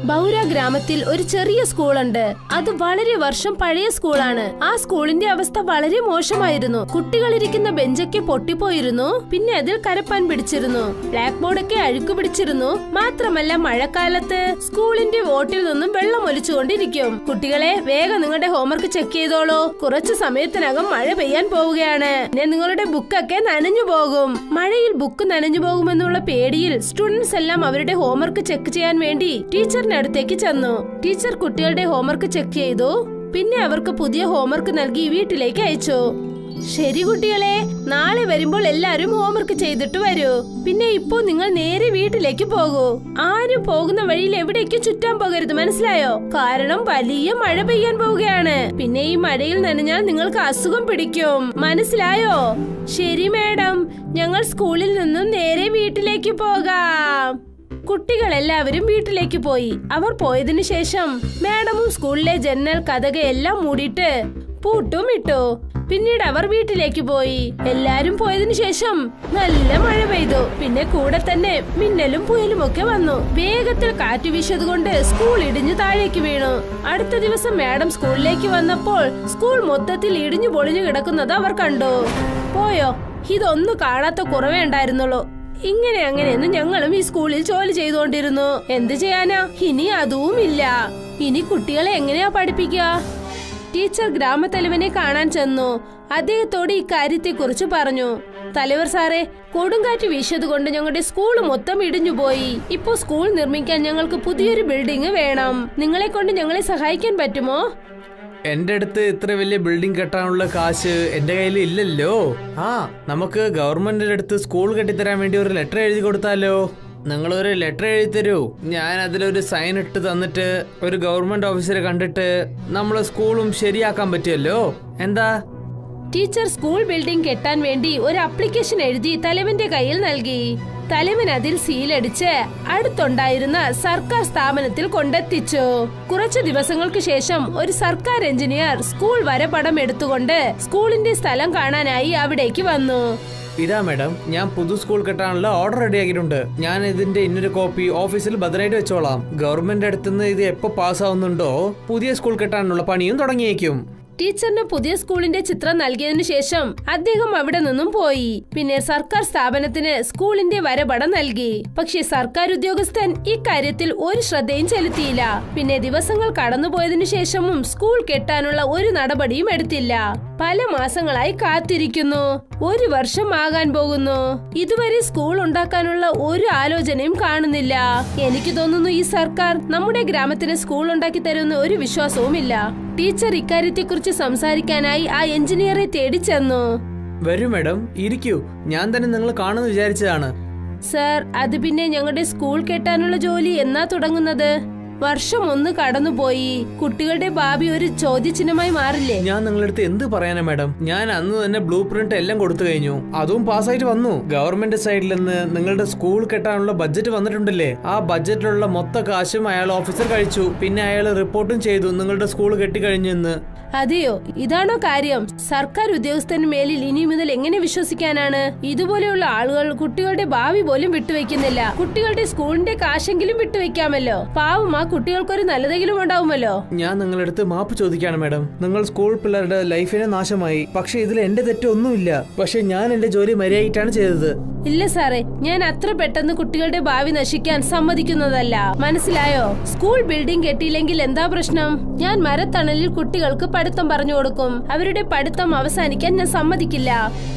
Speaker 3: ബൗര ഗ്രാമത്തിൽ ഒരു ചെറിയ സ്കൂളുണ്ട്. അത് വളരെ വർഷം പഴയ സ്കൂളാണ്. ആ സ്കൂളിന്റെ അവസ്ഥ വളരെ മോശമായിരുന്നു. കുട്ടികൾ ഇരിക്കുന്ന ബെഞ്ചൊക്കെ പൊട്ടിപ്പോയിരുന്നു. പിന്നെ അതിൽ കരപ്പാൻ പിടിച്ചിരുന്നു. ബ്ലാക്ക് ബോർഡൊക്കെ അഴുക്ക് പിടിച്ചിരുന്നു. മാത്രമല്ല മഴക്കാലത്ത് സ്കൂളിന്റെ വോട്ടിൽ നിന്നും വെള്ളം ഒലിച്ചുകൊണ്ടിരിക്കും. കുട്ടികളെ, വേഗം നിങ്ങളുടെ ഹോംവർക്ക് ചെക്ക് ചെയ്തോളൂ. കുറച്ചു സമയത്തിനകം മഴ പെയ്യാൻ പോവുകയാണ്. പിന്നെ നിങ്ങളുടെ ബുക്കൊക്കെ നനഞ്ഞു പോകും. മഴയിൽ ബുക്ക് നനഞ്ഞു പോകുമെന്നുള്ള പേടിയിൽ സ്റ്റുഡൻസ് എല്ലാം അവരുടെ ഹോംവർക്ക് ചെക്ക് ചെയ്യാൻ വേണ്ടി ടീച്ചർ അടുത്തേക്ക് ചെന്നു. ടീച്ചർ കുട്ടികളുടെ ഹോംവർക്ക് ചെക്ക് ചെയ്തു. പിന്നെ അവർക്ക് പുതിയ ഹോംവർക്ക് നൽകി വീട്ടിലേക്ക് അയച്ചു. ശരി കുട്ടികളെ, നാളെ വരുമ്പോൾ എല്ലാരും ഹോംവർക്ക് ചെയ്തിട്ട് വരൂ. പിന്നെ ഇപ്പോ നിങ്ങൾ നേരെ വീട്ടിലേക്ക് പോകൂ. ആരും പോകുന്ന വഴിയിൽ എവിടേക്ക് ചുറ്റാൻ പോകരുത്, മനസ്സിലായോ? കാരണം വലിയ മഴ പെയ്യാൻ പോവുകയാണ്. പിന്നെ ഈ മഴയിൽ നനഞ്ഞാൽ നിങ്ങൾക്ക് അസുഖം പിടിക്കും, മനസ്സിലായോ? ശരി മാഡം, ഞങ്ങൾ സ്കൂളിൽ നിന്നും നേരെ വീട്ടിലേക്ക് പോകാം. കുട്ടികൾ എല്ലാവരും വീട്ടിലേക്ക് പോയി. അവർ പോയതിനു ശേഷം മാഡമും സ്കൂളിലെ ജനൽ കതകയെല്ലാം മൂടിയിട്ട് പൂട്ടും ഇട്ടു. പിന്നീട് അവർ വീട്ടിലേക്ക് പോയി. എല്ലാരും പോയതിനു ശേഷം നല്ല മഴ പെയ്തു. പിന്നെ കൂടെ തന്നെ മിന്നലും പുയലും ഒക്കെ വന്നു. വേഗത്തിൽ കാറ്റ് വീശതുകൊണ്ട് സ്കൂൾ ഇടിഞ്ഞു താഴേക്ക് വീണു. അടുത്ത ദിവസം മാഡം സ്കൂളിലേക്ക് വന്നപ്പോൾ സ്കൂൾ മൊത്തത്തിൽ ഇടിഞ്ഞു പൊളിഞ്ഞു കിടക്കുന്നത് അവർ കണ്ടു. പോയോ, ഇതൊന്നും കാണാത്ത കുറവേ ഉണ്ടായിരുന്നുള്ളൂ. അങ്ങനെയൊന്നും ഞങ്ങളും ഈ സ്കൂളിൽ ജോലി ചെയ്തുകൊണ്ടിരുന്നു. എന്ത് ചെയ്യാനാ, ഇനി അതും ഇല്ല. ഇനി കുട്ടികളെ എങ്ങനെയാ പഠിപ്പിക്കുക? ടീച്ചർ ഗ്രാമത്തലവനെ കാണാൻ ചെന്നു. അദ്ദേഹത്തോട് ഈ കാര്യത്തെ കുറിച്ച് പറഞ്ഞു. തലവർ സാറേ, കൊടുങ്കാറ്റ് വീശതുകൊണ്ട് ഞങ്ങളുടെ സ്കൂൾ മൊത്തം ഇടിഞ്ഞുപോയി. ഇപ്പോ സ്കൂൾ നിർമ്മിക്കാൻ ഞങ്ങൾക്ക് പുതിയൊരു ബിൽഡിംഗ് വേണം. നിങ്ങളെ കൊണ്ട് ഞങ്ങളെ സഹായിക്കാൻ പറ്റുമോ?
Speaker 2: എന്റെ അടുത്ത് ഇത്ര വലിയ ബിൽഡിംഗ് കെട്ടാനുള്ള കാശ് എന്റെ കയ്യിൽ ഇല്ലല്ലോ. നമുക്ക് ഗവൺമെന്റിന്റെ അടുത്ത് സ്കൂൾ കെട്ടിത്തരാൻ വേണ്ടി ഒരു ലെറ്റർ എഴുതി കൊടുത്താലോ? നിങ്ങളൊരു ലെറ്റർ എഴുതി തരൂ. ഞാൻ അതിലൊരു സൈൻ ഇട്ട് തന്നിട്ട് ഒരു ഗവൺമെന്റ് ഓഫീസറെ കണ്ടിട്ട് നമ്മളെ സ്കൂളും ശരിയാക്കാൻ പറ്റുമല്ലോ. എന്താ?
Speaker 3: ടീച്ചർ സ്കൂൾ ബിൽഡിംഗ് കെട്ടാൻ വേണ്ടി ഒരു അപ്ലിക്കേഷൻ എഴുതി തലവന്റെ കയ്യിൽ നൽകി. തലവൻ അതിൽ സീലടിച്ച് അടുത്തുണ്ടായിരുന്ന സർക്കാർ സ്ഥാപനത്തിൽ കൊണ്ടെത്തിച്ചു. കുറച്ചു ദിവസങ്ങൾക്ക് ശേഷം ഒരു സർക്കാർ എഞ്ചിനീയർ സ്കൂൾ വരപടം എടുത്തുകൊണ്ട് സ്കൂളിന്റെ സ്ഥലം കാണാനായി അവിടേക്ക് വന്നു.
Speaker 2: ഇതാ മാഡം, ഞാൻ പുതു സ്കൂൾ കെട്ടാനുള്ള ഓർഡർ റെഡിയാക്കിയിട്ടുണ്ട്. ഞാൻ ഇതിന്റെ ഇന്നൊരു കോപ്പി ഓഫീസിൽ ഭദ്രമായിട്ട് വെച്ചോളാം. ഗവൺമെന്റ് അടുത്തുനിന്ന് ഇത് എപ്പോ പാസ്സാവുന്നുണ്ടോ പുതിയ സ്കൂൾ കെട്ടാനുള്ള പണിയും തുടങ്ങിയേക്കും.
Speaker 3: ടീച്ചറിന് പുതിയ സ്കൂളിന്റെ ചിത്രം നൽകിയതിനു ശേഷം അദ്ദേഹം അവിടെ നിന്നും പോയി. പിന്നെ സർക്കാർ സ്ഥാപനത്തിന് സ്കൂളിന്റെ വരപടം നൽകി. പക്ഷെ സർക്കാർ ഉദ്യോഗസ്ഥൻ ഇക്കാര്യത്തിൽ ഒരു ശ്രദ്ധയും ചെലുത്തിയില്ല. പിന്നെ ദിവസങ്ങൾ കടന്നുപോയതിനു ശേഷവും സ്കൂൾ കെട്ടാനുള്ള ഒരു നടപടിയും എടുത്തില്ല. പല മാസങ്ങളായി കാത്തിരിക്കുന്നു. 1 വർഷം ആകാൻ പോകുന്നു. ഇതുവരെ സ്കൂൾ ഉണ്ടാക്കാനുള്ള ഒരു ആലോചനയും കാണുന്നില്ല. എനിക്ക് തോന്നുന്നു ഈ സർക്കാർ നമ്മുടെ ഗ്രാമത്തിന് സ്കൂൾ ഉണ്ടാക്കി തരുന്ന ഒരു വിശ്വാസവുമില്ല. ടീച്ചർ ഇക്കാര്യത്തെ കുറിച്ച് സംസാരിക്കാനായി ആ എഞ്ചിനീയറെ തേടി ചെന്നു.
Speaker 2: വരൂ മാഡം, ഇരിക്കൂ. ഞാൻ തന്നെ നിങ്ങൾ കാണുമെന്ന് വിചാരിച്ചതാണ്.
Speaker 3: സർ, അത് പിന്നെ ഞങ്ങളുടെ സ്കൂൾ കെട്ടാനുള്ള ജോലി എന്നാ തുടങ്ങുന്നത്? വർഷം 1 കടന്നുപോയി. കുട്ടികളുടെ ഭാവി ഒരു ചോദ്യചിഹ്നമായി മാറില്ലേ?
Speaker 2: ഞാൻ നിങ്ങളടുത്ത് എന്ത് പറയാനാ മാഡം? ഞാൻ അന്ന് തന്നെ ബ്ലൂ പ്രിന്റ് എല്ലാം കൊടുത്തു കഴിഞ്ഞു. അതും പാസ്സായിട്ട് വന്നു. ഗവൺമെന്റ് സൈഡിൽ നിന്ന് നിങ്ങളുടെ സ്കൂൾ കെട്ടാനുള്ള ബഡ്ജറ്റ് വന്നിട്ടുണ്ടല്ലേ? ആ ബഡ്ജറ്റിലുള്ള മൊത്ത കാശും അയാൾ ഓഫീസർ കഴിച്ചു. പിന്നെ അയാൾ റിപ്പോർട്ടും ചെയ്തു നിങ്ങളുടെ സ്കൂൾ കെട്ടിക്കഴിഞ്ഞെന്ന്.
Speaker 3: അതെയോ, ഇതാണോ കാര്യം? സർക്കാർ ഉദ്യോഗസ്ഥന് മേലിൽ ഇനി മുതൽ എങ്ങനെ വിശ്വസിക്കാനാണ്? ഇതുപോലെയുള്ള ആളുകൾ കുട്ടികളുടെ ഭാവി പോലും വിട്ടുവെക്കുന്നില്ല. കുട്ടികളുടെ സ്കൂളിന്റെ കാശെങ്കിലും വിട്ടുവെക്കാമല്ലോ. പാവം ആ കുട്ടികൾക്കൊരു നല്ലതെങ്കിലും ഉണ്ടാവുമല്ലോ.
Speaker 2: ഞാൻ നിങ്ങളുടെ അടുത്ത് മാപ്പ് ചോദിക്കാണ് മാഡം. നിങ്ങൾ സ്കൂൾ പിള്ളേരുടെ ലൈഫിനെ നാശമായി. പക്ഷെ ഇതിൽ എന്റെ തെറ്റൊന്നുമില്ല. പക്ഷെ ഞാൻ എന്റെ ജോലി മര്യാദയായിട്ടാണ് ചെയ്തത്.
Speaker 3: ഇല്ല സാറേ, ഞാൻ അത്ര പെട്ടെന്ന് കുട്ടികളുടെ ഭാവി നശിക്കാൻ സമ്മതിക്കുന്നതല്ല. മനസ്സിലായോ? സ്കൂൾ ബിൽഡിംഗ് കെട്ടിയില്ലെങ്കിൽ എന്താ പ്രശ്നം? ഞാൻ മരത്തണലിൽ കുട്ടികൾക്ക് പഠിത്തം പറഞ്ഞു കൊടുക്കും. അവരുടെ പഠിത്തം അവസാനിക്കാൻ ഞാൻ സമ്മതിക്കില്ല.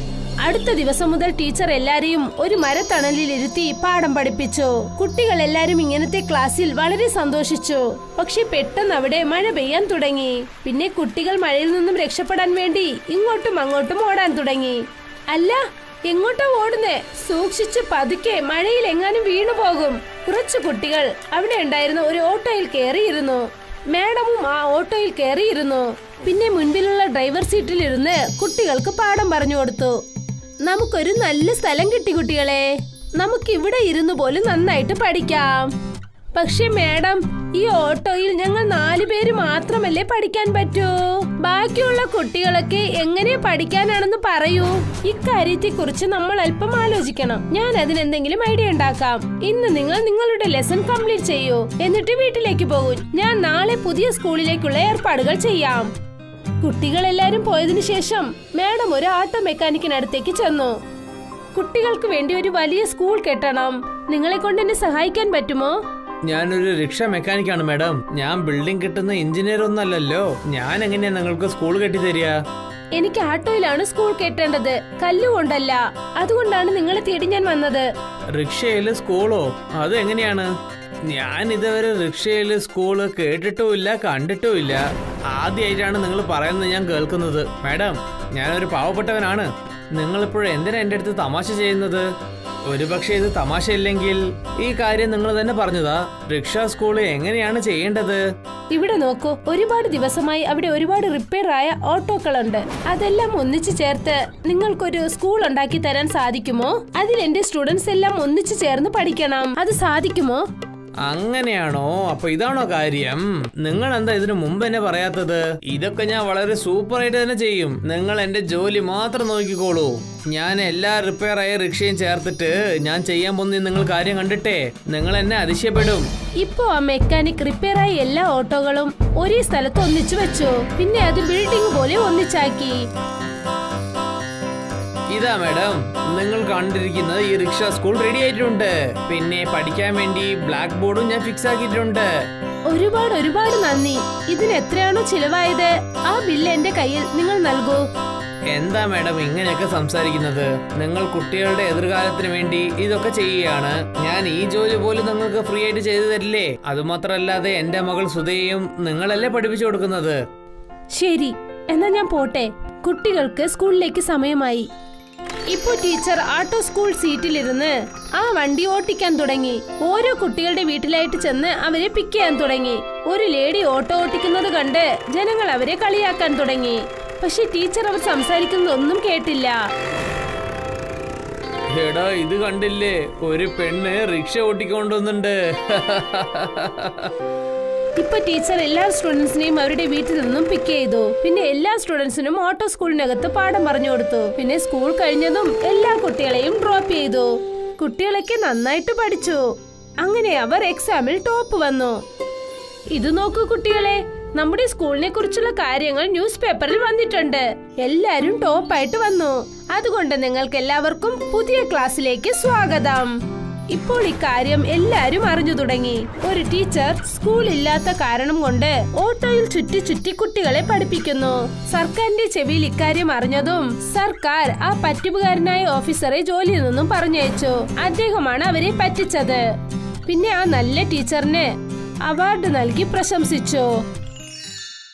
Speaker 3: അടുത്ത ദിവസം മുതൽ ടീച്ചർ എല്ലാരെയും ഒരു മരത്തണലിൽ ഇരുത്തി പാഠം പഠിപ്പിച്ചു. കുട്ടികൾ എല്ലാരും ഇങ്ങനത്തെ ക്ലാസ്സിൽ വളരെ സന്തോഷിച്ചു. പക്ഷെ പെട്ടെന്ന് അവിടെ മഴ പെയ്യാൻ തുടങ്ങി. പിന്നെ കുട്ടികൾ മഴയിൽ നിന്നും രക്ഷപ്പെടാൻ വേണ്ടി ഇങ്ങോട്ടും അങ്ങോട്ടും ഓടാൻ തുടങ്ങി. അല്ല, എങ്ങോട്ടാ ഓടുന്നേ? സൂക്ഷിച്ച് പതുക്കെ, മഴയിൽ എങ്ങാനും വീണു പോകും. കുറച്ചു കുട്ടികൾ അവിടെ ഉണ്ടായിരുന്ന ഒരു ഓട്ടോയിൽ കയറിയിരുന്നു. മാഡമും ആ ഓട്ടോയിൽ കയറിയിരുന്നു. പിന്നെ മുൻപിലുള്ള ഡ്രൈവർ സീറ്റിലിരുന്ന് കുട്ടികൾക്ക് പാഠം പറഞ്ഞു കൊടുത്തു. നമുക്കൊരു നല്ല സ്ഥലം കിട്ടി കുട്ടികളെ. നമുക്ക് ഇവിടെ ഇരുന്ന് പോലും നന്നായിട്ട് പഠിക്കാം. പക്ഷെ മാഡം, ഈ ഓട്ടോയിൽ ഞങ്ങൾ 4 പേര് മാത്രമല്ലേ പഠിക്കാൻ പറ്റൂ? ബാക്കിയുള്ള കുട്ടികളൊക്കെ എങ്ങനെ പഠിക്കാനാണെന്ന് പറയൂ. ഇക്കാര്യത്തെ കുറിച്ച് നമ്മൾ അല്പം ആലോചിക്കണം. ഞാൻ അതിനെന്തെങ്കിലും ഐഡിയ ഉണ്ടാക്കാം. ഇന്ന് നിങ്ങൾ നിങ്ങളുടെ ലെസൺ കംപ്ലീറ്റ് ചെയ്യൂ. എന്നിട്ട് വീട്ടിലേക്ക് പോകൂ. ഞാൻ നാളെ പുതിയ സ്കൂളിലേക്കുള്ള ഏർപ്പാടുകൾ ചെയ്യാം. കുട്ടികളെല്ലാരും പോയതിനു ശേഷം മാഡം ഒരു ഓട്ടോ മെക്കാനിക്കിനടുത്തേക്ക് ചെന്നു. കുട്ടികൾക്ക് വേണ്ടി ഒരു വലിയ സ്കൂൾ കെട്ടണം. നിങ്ങളെ കൊണ്ട് എന്നെ സഹായിക്കാൻ പറ്റുമോ?
Speaker 2: ഞാനൊരു റിക്ഷ മെക്കാനിക്കാണ് മാഡം. ഞാൻ ബിൽഡിംഗ് കെട്ടുന്ന എഞ്ചിനീയർ ഒന്നല്ലല്ലോ. ഞാൻ എങ്ങനെയാ നിങ്ങൾക്ക് സ്കൂൾ കെട്ടി തരിക?
Speaker 3: എനിക്ക് ആട്ടോയിലാണ് സ്കൂൾ കെട്ടേണ്ടത്, കല്ലുകൊണ്ടല്ല. അതുകൊണ്ടാണ് നിങ്ങളെ തേടി ഞാൻ വന്നത്.
Speaker 2: റിക്ഷയില് സ്കൂളോ? അത് എങ്ങനെയാണ്? ഞാൻ ഇതുവരെ റിക്ഷയില് സ്കൂള് കേട്ടിട്ടുമില്ല, കണ്ടിട്ടുമില്ല. ആദ്യമായിട്ടാണ് നിങ്ങൾ പറയുന്നത് ഞാൻ കേൾക്കുന്നത്. മാഡം, ഞാനൊരു പാവപ്പെട്ടവനാണ്. നിങ്ങളിപ്പോഴും എന്തിനാ എൻ്റെ അടുത്ത് തമാശ ചെയ്യുന്നത്? ഒരുപക്ഷെ ഇത് തമാശയില്ലെങ്കിൽ ഈ കാര്യം നിങ്ങൾ തന്നെ പറഞ്ഞതാ. റിക്ഷ സ്കൂൾ എങ്ങനെയാണ് ചെയ്യേണ്ടത്?
Speaker 3: ഇവിടെ നോക്കൂ, ഒരുപാട് ദിവസമായി അവിടെ ഒരുപാട് റിപ്പയർ ആയ ഓട്ടോകളുണ്ട്. അതെല്ലാം ഒന്നിച്ചു ചേർത്ത് നിങ്ങൾക്കൊരു സ്കൂൾ ഉണ്ടാക്കി തരാൻ സാധിക്കുമോ? അതിൽ എന്റെ സ്റ്റുഡൻസ് എല്ലാം ഒന്നിച്ചു ചേർന്ന് പഠിക്കണം. അത് സാധിക്കുമോ?
Speaker 2: അങ്ങനെയാണോ? അപ്പൊ ഇതാണോ കാര്യം? നിങ്ങൾ എന്താ ഇതിനു മുമ്പ് എന്നെ പറയാത്തത്? ഇതൊക്കെ ഞാൻ വളരെ സൂപ്പർ ആയിട്ട് തന്നെ ചെയ്യും. നിങ്ങൾ എന്റെ ജോലി മാത്രം നോക്കിക്കോളൂ. ഞാൻ എല്ലാ റിപ്പയർ ആയ റിക്ഷയും ചേർത്തിട്ട് ഞാൻ ചെയ്യാൻ പോകുന്ന നിങ്ങൾ കാര്യം കണ്ടിട്ടേ നിങ്ങൾ എന്നെ അതിശയപ്പെടും.
Speaker 3: ഇപ്പോ ആ മെക്കാനിക് റിപ്പയർ ആയ എല്ലാ ഓട്ടോകളും ഒരേ സ്ഥലത്ത് ഒന്നിച്ചു വെച്ചു. പിന്നെ അത് ബിൽഡിംഗ് പോലെ ഒന്നിച്ചാക്കി.
Speaker 2: ഇതാ മാഡം, നിങ്ങൾ കണ്ടിരിക്കുന്നത് ഈ റിക്ഷ സ്കൂൾ റെഡി ആയിട്ടുണ്ട്. പിന്നെ പഠിക്കാൻ വേണ്ടി ബ്ലാക്ക് ബോർഡും ഞാൻ ഫിക്സ് ആക്കിയിട്ടുണ്ട്.
Speaker 3: ഒരുപാട് നന്ദി. ഇതിന് എത്രയാണോ ചിലവായത് ആ ബില്ല് എന്റെ കയ്യിൽ നിങ്ങൾ നൽകൂ.
Speaker 2: എന്താ മാഡം ഇങ്ങനെയൊക്കെ സംസാരിക്കുന്നത്? നിങ്ങൾ കുട്ടികളുടെ എതിർകാലത്തിന് വേണ്ടി ഇതൊക്കെ ചെയ്യുകയാണ്. ഞാൻ ഈ ജോലി പോലും നിങ്ങൾക്ക് ഫ്രീ ആയിട്ട് ചെയ്തു തരില്ലേ? അതുമാത്രമല്ലാതെ എന്റെ മകൾ സുധയും നിങ്ങളല്ലേ പഠിപ്പിച്ചു കൊടുക്കുന്നത്.
Speaker 3: ശരി, എന്നാ ഞാൻ പോട്ടെ. കുട്ടികൾക്ക് സ്കൂളിലേക്ക് സമയമായി. ഇപ്പോ ടീച്ചർ ആട്ടോ സ്കൂൾ സീറ്റിലിരുന്ന് ആ വണ്ടി ഓട്ടിക്കാൻ തുടങ്ങി. ഓരോ കുട്ടികളുടെ വീട്ടിലായിട്ട് ചെന്ന് അവരെ പിക്ക് ചെയ്യാൻ തുടങ്ങി. ഒരു ലേഡി ഓട്ടോ ഓട്ടിക്കുന്നത് കണ്ട് ജനങ്ങൾ അവരെ കളിയാക്കാൻ തുടങ്ങി. പക്ഷെ ടീച്ചർ അവർ സംസാരിക്കുന്നതൊന്നും കേട്ടില്ല.
Speaker 2: എടാ, ഇത് കണ്ടില്ലേ? ഒരു പെണ്ണ് റിക്ഷ ഓട്ടിക്കൊണ്ടുവന്നുണ്ട്.
Speaker 3: ഇപ്പൊ ടീച്ചർ എല്ലാ സ്റ്റുഡൻസിനെയും അവരുടെ വീട്ടിൽ നിന്നും പിക്ക് ചെയ്തു. പിന്നെ എല്ലാ സ്റ്റുഡൻസിനും ഓട്ടോ സ്കൂളിനകത്ത് പാഠം പറഞ്ഞു കൊടുത്തു. പിന്നെ സ്കൂൾ കഴിഞ്ഞതും എല്ലാ കുട്ടികളെയും ഡ്രോപ്പ് ചെയ്തു. കുട്ടികളൊക്കെ നന്നായിട്ട് പഠിച്ചു. അങ്ങനെ അവർ എക്സാമിൽ ടോപ്പ് വന്നു. ഇത് നോക്കൂ കുട്ടികളെ, നമ്മുടെ സ്കൂളിനെ കുറിച്ചുള്ള കാര്യങ്ങൾ ന്യൂസ് പേപ്പറിൽ വന്നിട്ടുണ്ട്. എല്ലാരും ടോപ്പായിട്ട് വന്നു. അതുകൊണ്ട് നിങ്ങൾക്ക് എല്ലാവർക്കും പുതിയ ക്ലാസ്സിലേക്ക് സ്വാഗതം. ഇപ്പോൾ ഇക്കാര്യം എല്ലാരും അറിഞ്ഞു തുടങ്ങി. ഒരു ടീച്ചർ സ്കൂൾ ഇല്ലാത്ത കാരണം കൊണ്ട് ഓട്ടോയിൽ ചുറ്റി കുട്ടികളെ പഠിപ്പിക്കുന്നു. സർക്കാരിന്റെ ചെവിയിൽ ഇക്കാര്യം അറിഞ്ഞതും സർക്കാർ ആ പറ്റിപ്പുകാരനായ ഓഫീസറെ ജോലിയിൽ നിന്നും പറഞ്ഞയച്ചു. അദ്ദേഹമാണ് അവരെ പറ്റിച്ചത്. പിന്നെ ആ നല്ല ടീച്ചറിന് അവാർഡ് നൽകി പ്രശംസിച്ചു.